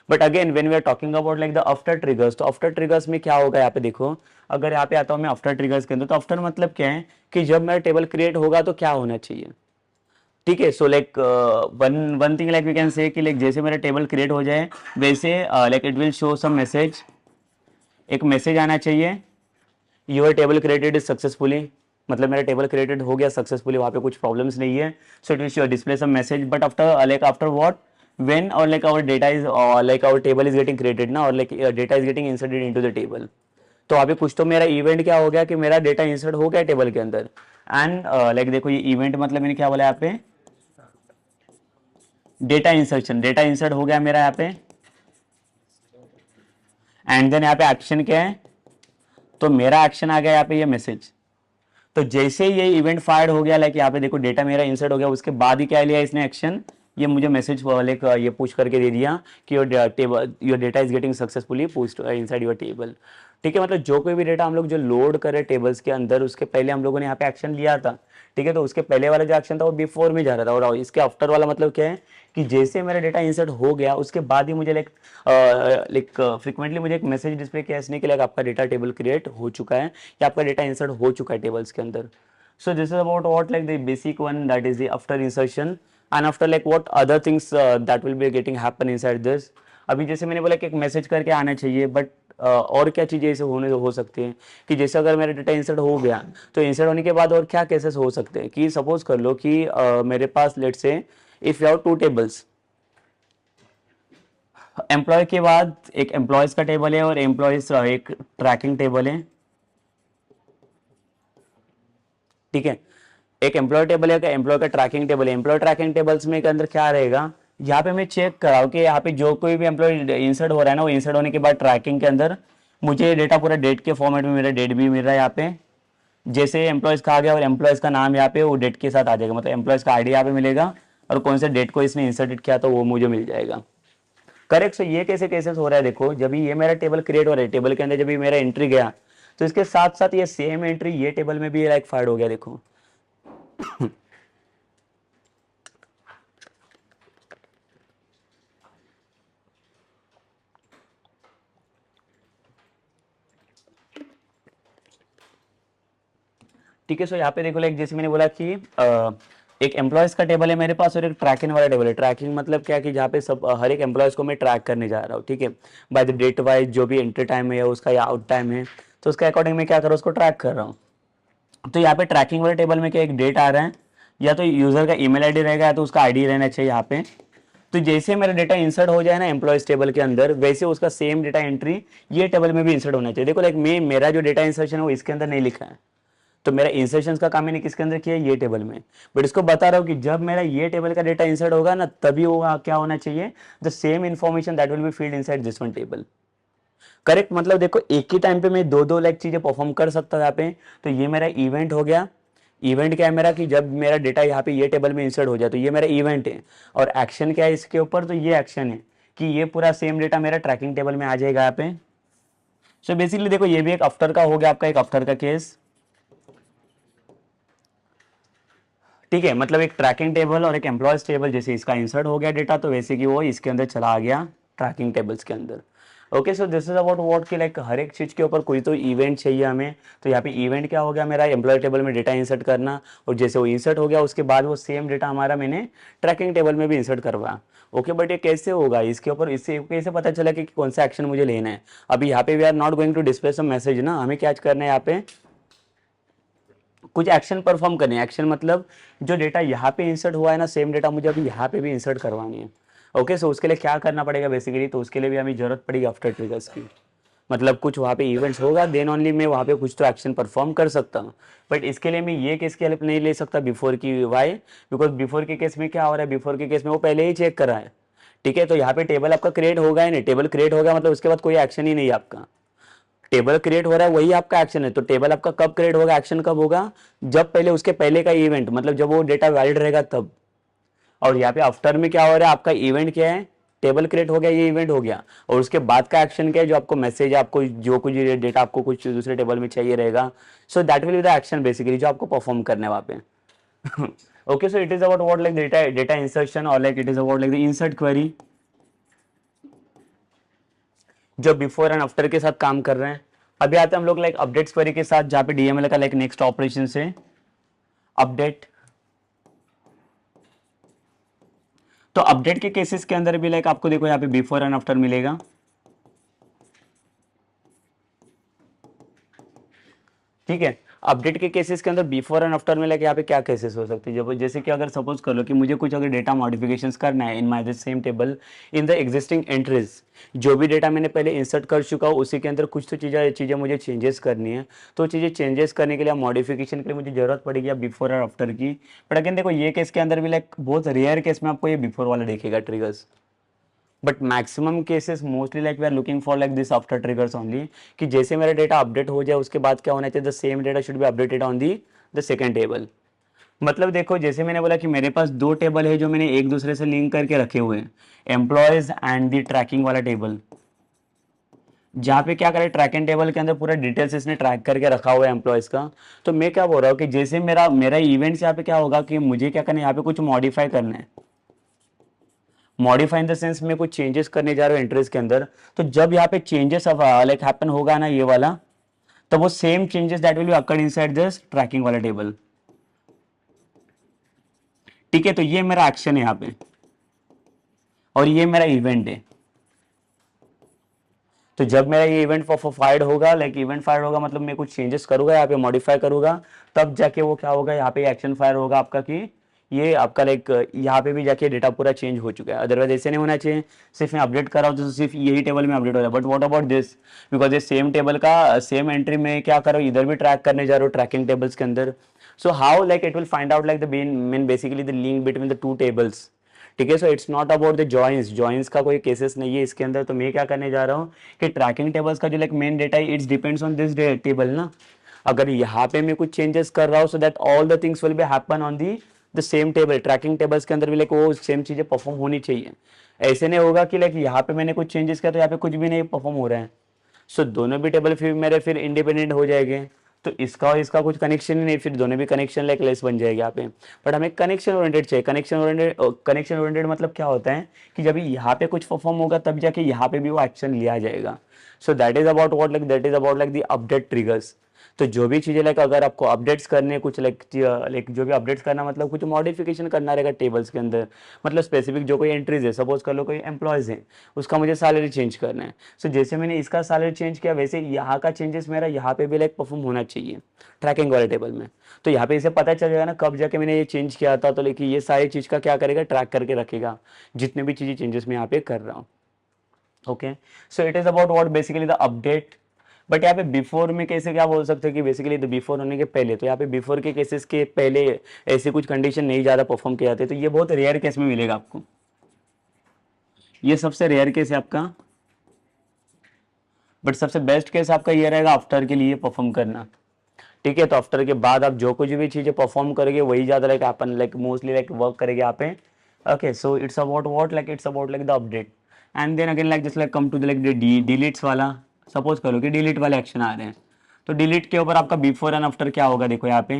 But again when we are talking about like the after triggers, तो आफ्टर ट्रिगर्स में क्या होगा यहाँ पे देखो, अगर यहाँ पे आता हूँ मैं आफ्टर ट्रिगर्स के अंदर, तो आफ्टर मतलब क्या है कि जब मेरा टेबल क्रिएट होगा तो क्या होना चाहिए। ठीक है। So like one one thing like we can say कि लाइक जैसे मेरा टेबल क्रिएट हो जाए वैसे like it will show some message, एक मैसेज आना चाहिए, your table created is successfully, मतलब मेरा टेबल क्रिएटेड हो गया सक्सेसफुली, वहाँ पे कुछ प्रॉब्लम्स नहीं है। So it will display some message, but after like after what, when or like our data is like our table is getting created ना, और like data is getting inserted into the table, तो अभी कुछ तो मेरा event क्या हो गया कि मेरा डेटा इंसर्ट हो गया टेबल के अंदर। एंड लाइक देखो ये इवेंट मतलब मैंने क्या बोला यहाँ पे, डेटा इंसर्शन, डेटा इंसर्ट हो गया मेरा यहाँ पे। एंड देन यहाँ पे एक्शन क्या है, तो मेरा एक्शन आ गया यहाँ पे ये मैसेज। तो जैसे ये इवेंट फायर हो गया, लाइक यहाँ पे देखो डेटा मेरा इंसर्ट हो गया, उसके बाद ही क्या लिया इसने एक्शन, ये मुझे मैसेज लाइक ये पुश करके दे दिया कि your table, your data is getting successfully pushed inside your table. ठीक है, मतलब जो कोई भी डेटा हम लोग जो लोड करे टेबल्स के अंदर, उसके पहले हम लोगों ने यहाँ पे एक्शन लिया था। ठीक है, तो उसके पहले वाला जो एक्शन था वो बिफोर में जा रहा था, और इसके आफ्टर वाला मतलब क्या है कि जैसे मेरा डेटा इंसर्ट हो गया उसके बाद ही मुझे लाइक फ्रिक्वेंटली मुझे एक मैसेज डिस्प्ले किया इसने कि लाइक आपका डेटा टेबल क्रिएट हो चुका है या आपका डेटा इंसर्ट हो चुका है टेबल्स के अंदर। So this is about what like the basic one, that is the after insertion, and after like what other things that will be getting happen inside this। अभी जैसे मैंने बोला कि एक मैसेज करके आना चाहिए, बट और क्या चीज़ें ऐसे होने हो सकती हैं कि जैसे अगर मेरा डेटा इंसर्ट हो गया तो इंसर्ट होने के बाद और क्या केसेस हो सकते हैं कि सपोज कर लो कि मेरे पास let say if you have two tables, employee के बाद एक एम्प्लॉयज का टेबल है और एम्प्लॉयज एक ट्रैकिंग टेबल है। ठीक है, एक एम्प्लॉय टेबल है, एम्प्लॉय का ट्रैकिंग टेबल है। एम्प्लॉय ट्रैकिंग टेबल्स में के अंदर क्या रहेगा, यहाँ पे मैं चेक कराऊँ कि यहाँ पे जो कोई भी एम्प्लॉय इंसर्ट हो रहा है ना, वो इंसर्ट होने के बाद ट्रैकिंग के अंदर मुझे डेटा पूरा डेट के फॉर्मेट में मेरा डेट भी मिल रहा है यहाँ पे। जैसे एम्प्लॉयज का आ गया और एम्प्लॉयज का नाम यहाँ पे वो डेट के साथ आ जाएगा, मतलब एम्प्लॉयज का आईडी यहाँ पे मिलेगा और कौन से डेट को इसने इंसर्टेड किया तो वो मुझे मिल जाएगा। करेक्ट। सो ये कैसे केसेस हो रहा है, देखो जब ये मेरा टेबल क्रिएट हो रहा है, टेबल के अंदर जब ये मेरा एंट्री गया तो इसके साथ साथ ये सेम एंट्री ये टेबल में भी लाइक फाइंड हो गया, देखो। ठीक है, सो यहाँ पे देखो लाइक जैसे मैंने बोला कि एक एम्प्लॉयज का टेबल है मेरे पास और एक ट्रैकिंग वाला टेबल है। ट्रैकिंग मतलब क्या कि जहाँ पे सब हर एक एम्प्लॉयज को मैं ट्रैक करने जा रहा हूँ। ठीक है, बाय द डेट वाइज जो भी एंट्री टाइम है उसका या आउट टाइम है, तो उसके अकॉर्डिंग मैं क्या कर रहा हूँ, उसको ट्रैक कर रहा हूँ। तो यहाँ पे ट्रैकिंग वाले टेबल में क्या एक डेट आ रहा है, या तो यूजर का ईमेल आईडी रहेगा या तो उसका आईडी रहना चाहिए यहाँ पे। तो जैसे मेरा डेटा इंसर्ट हो जाए ना एम्प्लॉयज टेबल के अंदर, वैसे उसका सेम डेटा एंट्री ये टेबल में भी इंसर्ट होना चाहिए। देखो लाइक मेरा जो डेटा इंसर्शन है वो इसके अंदर नहीं लिखा है, तो मेरा इंसर्शन का काम मैंने किसके अंदर किया, ये टेबल में। बट इसको बता रहा हूँ कि जब मेरा ये टेबल का डेटा इंसर्ट होगा ना, तभी वो क्या होना चाहिए, the same information that will B field inside this one table. Correct, मतलब देखो एक ही टाइम पे मैं दो दो लाइक चीजें परफॉर्म कर सकता हूँ यहाँ पे। तो ये मेरा इवेंट हो गया। इवेंट क्या है मेरा कि जब मेरा डेटा यहाँ पे ये टेबल में इंसर्ट हो जाए तो ये मेरा इवेंट है। और एक्शन क्या है इसके ऊपर, तो ये एक्शन है कि ये पूरा सेम डेटा मेरा ट्रैकिंग टेबल में आ जाएगा यहाँ पे। सो बेसिकली देखो ये भी एक आफ्टर का हो गया आपका, एक आफ्टर का केस। ठीक है, मतलब एक ट्रैकिंग टेबल और एक एम्प्लॉयज टेबल, जैसे इसका इंसर्ट हो गया डेटा तो वैसे कि वो इसके अंदर चला आ गया ट्रैकिंग टेबल्स के अंदर। Okay, so this is about what की लाइक हर एक चीज के ऊपर कोई तो इवेंट चाहिए हमें। तो यहाँ पे इवेंट क्या हो गया मेरा, एम्प्लॉय टेबल में डेटा इंसर्ट करना, और जैसे वो इंसर्ट हो गया उसके बाद वो सेम डेटा हमारा मैंने ट्रैकिंग टेबल में भी इंसर्ट करवा। ओके, बट ये कैसे होगा, इसके ऊपर इससे कैसे पता चला कि कौन सा एक्शन मुझे लेना है। अभी यहाँ पे we are not going to display some message ना, हमें क्या करना है यहाँ पे, कुछ एक्शन परफॉर्म करने। एक्शन मतलब जो डेटा यहाँ पे इंसर्ट हुआ है ना, सेम डेटा मुझे अभी यहाँ पे भी इंसर्ट करवानी है। ओके, सो उसके लिए क्या करना पड़ेगा बेसिकली, तो उसके लिए भी हमें जरूरत पड़ेगी आफ्टर ट्रिगर्स की। मतलब कुछ वहाँ पे इवेंट्स होगा देन ओनली मैं वहाँ पे कुछ तो एक्शन परफॉर्म कर सकता हूँ। बट इसके लिए मैं ये केस की हेल्प नहीं ले सकता बिफोर की। वाई, बिकॉज बिफोर के केस में क्या हो रहा है, बिफोर के केस में वो पहले ही चेक करा है। ठीक है, तो यहाँ पे टेबल आपका क्रिएट होगा ही नहीं, टेबल क्रिएट होगा मतलब उसके बाद कोई एक्शन ही नहीं है आपका। टेबल क्रिएट हो रहा है वही आपका एक्शन है। तो टेबल आपका कब क्रिएट होगा, एक्शन कब होगा, जब पहले उसके पहले का इवेंट, मतलब जब वो डेटा वैलिड रहेगा तब। और यहाँ पे आफ्टर में क्या हो रहा है, आपका इवेंट क्या है, टेबल क्रिएट हो गया, ये इवेंट हो गया, और उसके बाद का एक्शन क्या है, जो आपको मैसेज, आपको जो कुछ डेटा आपको कुछ दूसरे टेबल में चाहिए रहेगा, so that will be the action basically जो आपको परफॉर्म करने वहां पे। Okay, so it is about what like data insertion, और like it is about like the insert query जो बिफोर एंड आफ्टर के साथ काम कर रहे हैं। अभी आते हैं हम लोग लाइक अपडेट्स क्वेरी के साथ, जहाँ पे डीएमएल का लाइक नेक्स्ट ऑपरेशन है अपडेट। तो अपडेट के केसेस के अंदर भी लाइक आपको देखो यहाँ पे बिफोर एंड आफ्टर मिलेगा, ठीक है। अपडेट के केसेस के अंदर बिफोर एंड आफ्टर में लाइक यहाँ पे क्या केसेस हो सकते हैं, जब जैसे कि अगर सपोज कर लो कि मुझे कुछ अगर डेटा मॉडिफिकेशंस करना है in my the same table in the existing entries, जो भी डेटा मैंने पहले इंसर्ट कर चुका हूँ उसी के अंदर कुछ तो चीज़ें मुझे चेंजेस करनी है, तो चीज़ें चेंजेस करने के लिए मॉडिफिकेशन के लिए मुझे जरूरत पड़ेगी बिफोर और आफ्टर की। बट अगेन देखो ये केस के अंदर भी लाइक बहुत रेयर केस में आपको ये बिफोर वाला दिखेगा triggers, but maximum cases mostly like we are looking for like this after triggers only, कि जैसे मेरा डेटा अपडेट हो जाए उसके बाद क्या होना चाहिए, the same data should be updated on the the second table. मतलब देखो जैसे मैंने बोला कि मेरे पास दो टेबल है जो मैंने एक दूसरे से लिंक करके रखे हुए हैं, एम्प्लॉयज एंड दी ट्रैकिंग वाला टेबल, जहाँ पे क्या करें ट्रैकिंग टेबल के अंदर पूरा डिटेल्स इसने ट्रैक करके रखा हुआ है एम्प्लॉयज का। तो मैं क्या बोल रहा हूँ कि जैसे मेरा मेरा इवेंट्स यहाँ पे क्या होगा कि मुझे क्या करना है, यहाँ पे कुछ मॉडिफाई करना है, मॉडिफाई इन द सेंस में कुछ चेंजेस करने जा रहे हो एंट्रीज के अंदर, तो जब यहाँ पे चेंजेस लाइक हैपन होगा ना ये वाला, तो वो same changes that will be occurred inside this tracking वाला टेबल, ठीक है। तो ये मेरा एक्शन है यहाँ पे और ये मेरा इवेंट है। तो जब मेरा ये इवेंट फाइड होगा, लाइक इवेंट फाइड होगा मतलब मैं कुछ चेंजेस करूंगा यहाँ पे मॉडिफाई करूंगा, तब जाके वो क्या होगा यहाँ पे एक्शन फायर होगा आपका कि ये आपका लाइक यहाँ पे भी जाके डेटा पूरा चेंज हो चुका है, अदरवाइज ऐसे नहीं होना चाहिए सिर्फ मैं अपडेट कर रहा हूँ तो सिर्फ यही टेबल में अपडेट हो रहा है। But what about this, because ये सेम टेबल का सेम एंट्री में क्या कर रहा हूँ, इधर भी ट्रैक करने जा रहा हूँ ट्रैकिंग टेबल्स के अंदर। So how like it will find out like the main basically the link between the two tables, ठीक है। So it's not about the joins का कोई केसेस नहीं है इसके अंदर। तो मैं क्या करने जा रहा हूँ कि ट्रैकिंग टेबल्स का जो लाइक मेन डेटा है it's depends on this table ना, अगर यहाँ पे मैं कुछ चेंजेस कर रहा हूँ so that all the things will be happen on the the same table, tracking tables के अंदर भी लाइक वो सेम चीजें परफॉर्म होनी चाहिए। ऐसे नहीं होगा कि लाइक यहाँ पे मैंने कुछ चेंजेस किया तो यहाँ पे कुछ भी नहीं परफॉर्म हो रहा है। सो दोनों भी टेबल फिर मेरे फिर इंडिपेंडेंट हो जाएंगे, तो इसका और इसका कुछ कनेक्शन ही नहीं, फिर दोनों भी कनेक्शन लाइक लेस बन जाएगी यहाँ पे। बट हमें कनेक्शन ओरिएंटेड चाहिए। कनेक्शन ओरिएंटेड मतलब क्या होता है कि जब यहाँ पे कुछ परफॉर्म होगा तब जाके यहाँ पे भी वो एक्शन लिया जाएगा। सो that is about what like that is about like the update triggers. तो जो भी चीज़ें लाइक अगर आपको अपडेट्स करने कुछ लाइक जो भी अपडेट्स करना मतलब कुछ मॉडिफिकेशन करना रहेगा टेबल्स के अंदर, मतलब स्पेसिफिक जो कोई एंट्रीज है, सपोज कर लो कोई एम्प्लॉयज़ है उसका मुझे सैलरी चेंज करना है। सो जैसे मैंने इसका सैलरी चेंज किया वैसे यहाँ का चेंजेस मेरा यहाँ पे भी लाइक परफॉर्म होना चाहिए ट्रैकिंग वाले टेबल में। तो यहाँ पे इसे पता चल जाएगा ना कब जाके मैंने ये चेंज किया था, तो लेकिन ये सारी चीज़ का क्या करेगा ट्रैक करके रखेगा जितने भी चीज़ें चेंजेस मैं यहाँ पे कर रहा हूँ। Okay, so it is about what basically the update. But यहाँ पे बिफोर में कैसे क्या बोल सकते हैं कि बेसिकली तो बिफोर होने के पहले, तो यहाँ पे बिफोर के केसेस के पहले ऐसे कुछ कंडीशन नहीं ज़्यादा परफॉर्म किए जाते, तो ये बहुत रेयर केस में मिलेगा आपको, ये सबसे रेयर केस है आपका। बट सबसे बेस्ट केस आपका ये रहेगा आफ्टर के लिए परफॉर्म करना, ठीक है। तो आफ्टर के बाद आप जो कुछ भी चीज़ें परफॉर्म करेंगे वही ज़्यादा लाइक अपन लाइक मोस्टली लाइक वर्क करेंगे यहाँ पे। Okay, so it's about what like it's about like the update and then again like just like come to the like the deletes वाला। सपोज करो कि डिलीट वाले एक्शन आ रहे हैं, तो डिलीट के ऊपर आपका बिफोर एंड आफ्टर क्या होगा, देखो यहाँ पे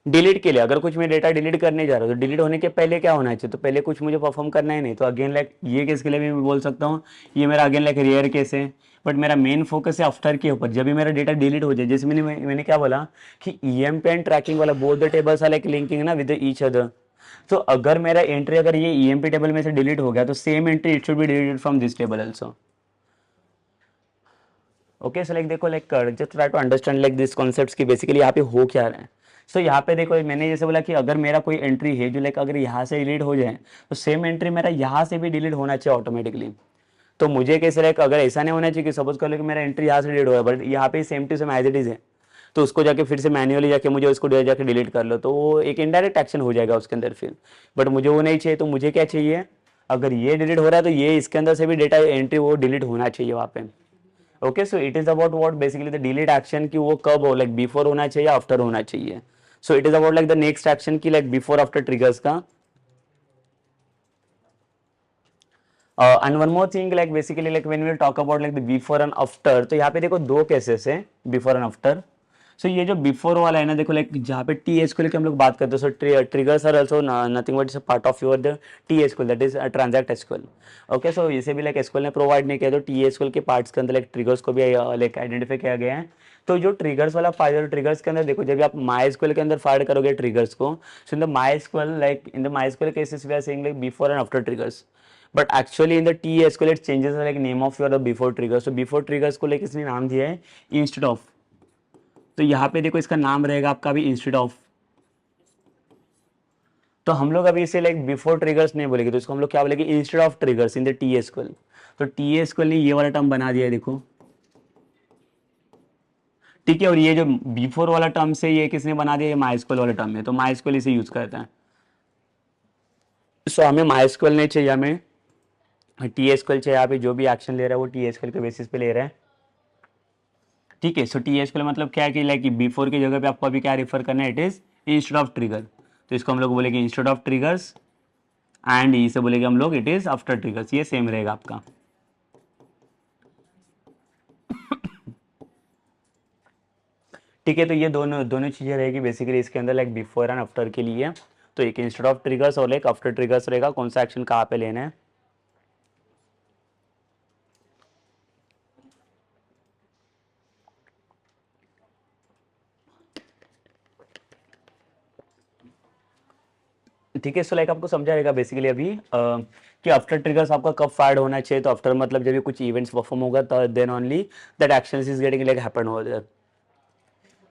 डिलीट के लिए अगर कुछ मैं डेटा डिलीट करने जा रहा हूँ तो डिलीट होने के पहले क्या होना चाहिए, तो पहले कुछ मुझे परफॉर्म करना ही नहीं। तो अगेन लाइक ये केस के लिए भी मैं बोल सकता हूँ ये मेरा अगेन लाइक रेयर केस है। बट मेरा मेन फोकस है आफ्टर के ऊपर, जब भी मेरा डेटा डिलीट हो जाए। जैसे मैंने क्या बोला कि ईएमपी एंड ट्रैकिंग वाला both the tables are like linking ना विद ईच अदर। तो अगर मेरा एंट्री अगर ये ईएमपी टेबल में से डिलीट हो गया तो same entry it should be deleted from this table also. Okay, so like देखो like just try to understand like this concepts की बेसिकली यहाँ पे हो क्या रहा है। सो यहाँ पे देखो मैंने जैसे बोला कि अगर मेरा कोई एंट्री है जो लाइक अगर यहाँ से डिलीट हो जाए तो सेम एंट्री मेरा यहाँ से भी डिलीट होना चाहिए ऑटोमेटिकली। तो मुझे कैसे लाइक अगर ऐसा नहीं होना चाहिए कि सपोज कर लो कि मेरा एंट्री यहाँ से डिलीट हुआ है बट यहाँ पे same to same as it is है, तो उसको जाके फिर से मैन्युअली जाके मुझे उसको जाके डिलीट कर लो, तो वो एक इनडायरेक्ट एक्शन हो जाएगा उसके अंदर फिर। बट मुझे वो नहीं चाहिए, तो मुझे क्या चाहिए, अगर ये डिलीट हो रहा है तो ये इसके अंदर से भी डेटा एंट्री वो डिलीट होना चाहिए वहाँ पे। Okay, so it is about what basically the delete action की वो कब हो, लाइक बिफोर होना चाहिए आफ्टर होना चाहिए। So it is about like the next action की लाइक बिफोर आफ्टर ट्रिगर्स का। And one more thing like basically like when we will talk about like the before and after, तो यहाँ पे देखो दो केसेस है बिफोर एंड आफ्टर। सो ये जो बिफोर वाला है ना, देखो लाइक जहाँ पे टी एसक्यूएल की हम लोग बात करते हैं, so triggers are also nothing but part of your the T SQL, that is transact SQL. Okay, so इसे भी लाइक एसक्यूएल ने प्रोवाइड नहीं किया, तो टी एसक्यूएल के पार्ट्स के अंदर लाइक ट्रिगर्स को भी लाइक आइडेंटिफाई किया गया है। तो जो ट्रिगर्स वाला फाइल, ट्रिगर्स के अंदर देखो जब आप माई एसक्यूएल के अंदर फायर करोगे ट्रिगर्स को, so in the my SQL like in the my SQL cases we are saying like before and after triggers, but actually in the T SQL it changes like name of your before triggers. तो before triggers को like इसने नाम दिया है instead of, तो यहाँ पे देखो इसका नाम रहेगा आपका भी इंस्टेड ऑफ। तो हम लोग अभी इसे लाइक बिफोर ट्रिगर्स नहीं बोलेंगे, तो इसको हम लोग क्या बोलेंगे, instead of triggers in the T SQL. तो टी एसक्यूएल ने ये वाला टर्म बना दिया है देखो, ठीक है। और ये जो बिफोर वाला टर्म से ये किसने बना दिया, ये माइस्क्यूएल वाला टर्म है, तो माइस्क्यूएल इसे यूज करता है। सो हमें माइस्क्यूएल नहीं चाहिए, हमें टी एसक्यूएल चाहिए। यहाँ पे जो भी एक्शन ले रहा है वो टी एसक्यूएल के बेसिस पे ले रहा है, ठीक है। सो टी एसक्यूएल मतलब क्या है कि लाइक बिफोर की जगह पे आपको अभी क्या रेफर करना है, it is instead of trigger. तो इसको हम लोग बोलेंगे इंस्टेड ऑफ ट्रिगर्स, एंड इसे बोलेंगे हम लोग इट इज आफ्टर ट्रिगर्स, ये सेम रहेगा आपका। ठीक है, तो ये दोनों दोनों चीजें रहेगी बेसिकली इसके अंदर लाइक बिफोर एंड आफ्टर के लिए। तो एक इंस्टेड ऑफ ट्रिगर्स और लाइक आफ्टर ट्रिगर्स रहेगा, कौन सा एक्शन कहाँ पे लेना है। ठीक है, सो लाइक आपको समझा रहेगा बेसिकली अभी कि आफ्टर ट्रिगर्स आपका कब फायर्ड होना चाहिए। तो आफ्टर मतलब जब भी कुछ इवेंट्स परफॉर्म होगा तो then only that action is getting like happen over there,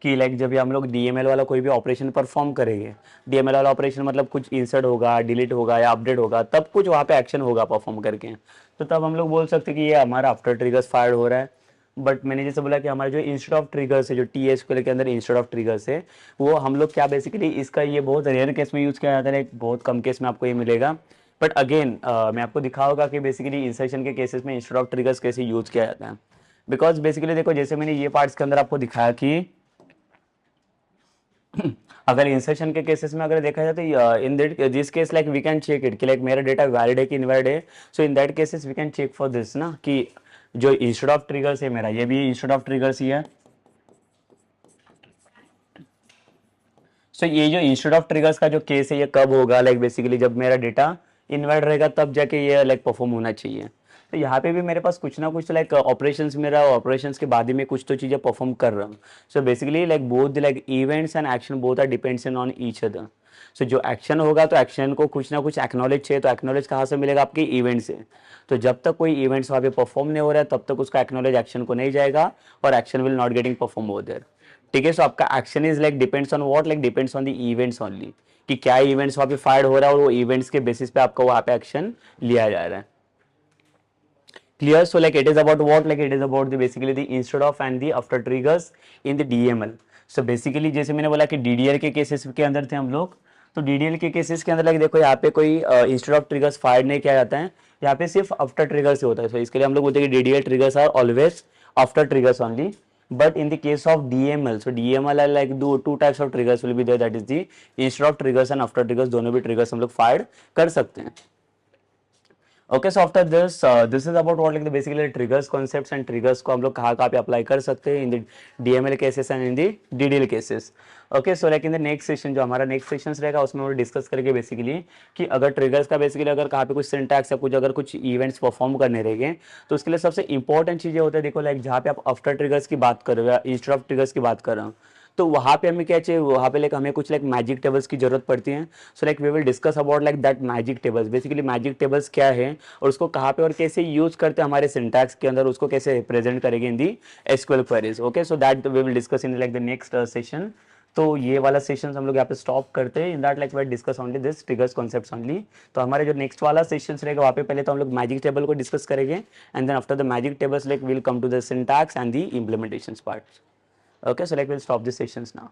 कि लाइक जब भी हम लोग डीएमएल वाला कोई भी ऑपरेशन परफॉर्म करेंगे, डीएमएल वाला ऑपरेशन मतलब कुछ इंसर्ट होगा, डिलीट होगा या अपडेट होगा, तब कुछ वहाँ पे एक्शन होगा परफॉर्म करके, तो तब हम लोग बोल सकते हैं कि ये हमारा आफ्टर ट्रिगर्स फायर्ड हो रहा है। बट मैंने जैसे बोला कि हमारा जो इंस्टेड ऑफ ट्रिगर्स है, जो टी एसक्यूएल के अंदर इंस्टेड ऑफ ट्रिगर्स है, वो हम लोग क्या बेसिकली इसका ये बहुत रेयर केस में यूज़ किया जाता है, एक बहुत कम केस में आपको ये मिलेगा। बट अगेन मैं आपको दिखाऊंगा कि बेसिकली इंसर्शन के केसेस में इंस्टेड ऑफ ट्रिगर्स कैसे यूज़ किया जाता है। बिकॉज बेसिकली देखो जैसे मैंने ये पार्ट्स के अंदर आपको दिखाया कि अगर इंसर्शन के केसेस में अगर देखा जाए तो in that this case like we can check it कि लाइक मेरा डेटा वैलिड है कि इनवैलिड है। So in that cases we can check for this ना, कि जो इंस्टेड ऑफ ट्रिगर्स है मेरा, ये भी इंस्टेड ऑफ ट्रिगर्स ही है। सो ये जो इंस्टेड ऑफ ट्रिगर्स का जो केस है ये कब होगा, लाइक बेसिकली जब मेरा डेटा इनवैलिड रहेगा तब जाके ये लाइक परफॉर्म होना चाहिए। तो यहाँ पे भी मेरे पास कुछ ना कुछ लाइक ऑपरेशंस, मेरा ऑपरेशंस के बाद ही मैं कुछ तो चीज़ें परफॉर्म कर रहा हूँ। So basically like both like events and action both are depends on each other. So जो एक्शन होगा तो एक्शन को कुछ ना कुछ एक्नॉलेज चाहिए, तो एक्नॉलेज कहाँ से मिलेगा, आपके इवेंट से। तो जब तक कोई इवेंट्स वहाँ पे परफॉर्म नहीं हो रहा है तब तक उसका एक्नॉलेज एक्शन को नहीं जाएगा और action will not getting perform over there. ठीक है, सो आपका action is like depends on what, like depends on the events only, कि क्या इवेंट्स वहाँ पे फायर हो रहा है और वो इवेंट्स के बेसिस पे आपका वहाँ पे एक्शन लिया जा रहा है। Clear? So like it is about what, like it is about the basically the instead of and the after triggers in the DML. So basically जैसे मैंने बोला कि DDL के केसेस के अंदर थे हम लोग, तो DDL के केसेस के अंदर like देखो यहाँ पे कोई इंस्टेड ऑफ ट्रिगर्स फायर नहीं किया जाता है, यहाँ पे सिर्फ आफ्टर ट्रिगर्स ही होता है। तो इसके लिए हम लोग बोलते हैं कि DDL triggers are always after triggers only. But in the case of DML, so DML are like two types of triggers will be there, that is the instead of triggers and after triggers, दोनों भी triggers हम लोग fire कर सकते हैं। Okay, so after this is about what like the basically triggers concepts and triggers को हम लोग कहाँ कहाँ पे अप्लाई कर सकते हैं in the DML cases and in the DDL cases. Okay, so like in the next session, जो हमारा नेक्स्ट सेशन रहेगा उसमें हम डिस्कस करेंगे बेसिकली कि अगर ट्रिगर्स का बेसिकली अगर कहाँ पे कुछ सिंटैक्स या कुछ अगर कुछ इवेंट्स परफॉर्म करने रहेंगे तो उसके लिए सबसे इंपॉर्टेंट चीज़ें होता है, देखो लाइक जहाँ पे आप आफ्टर ट्रिगर्स की बात कर रहे हो या इंस्टेड ऑफ ट्रिगर्स की बात कर रहे हो, तो वहाँ पे हमें क्या चाहिए, वहाँ पे लाइक हमें कुछ लाइक मैजिक टेबल्स की जरूरत पड़ती है। So like we will discuss about like that magic tables, basically magic tables क्या है और उसको कहाँ पे और कैसे यूज करते हैं हमारे सिंटैक्स के अंदर, उसको कैसे रिप्रेजेंट करेंगे in the SQL queries. Okay, so that we will discuss in like the next session. तो ये वाला सेशन हम लोग यहाँ पे स्टॉप करते हैं, in that like we discuss only this triggers concepts only. तो हमारे जो नेक्स्ट वाला सेशन रहेगा वहाँ पे पहले तो हम लोग मैजिक टेबल को डिस्कस करेंगे and then after the magic tables like will come to the syntax and the implementation part. Okay, so like we'll stop these sessions now.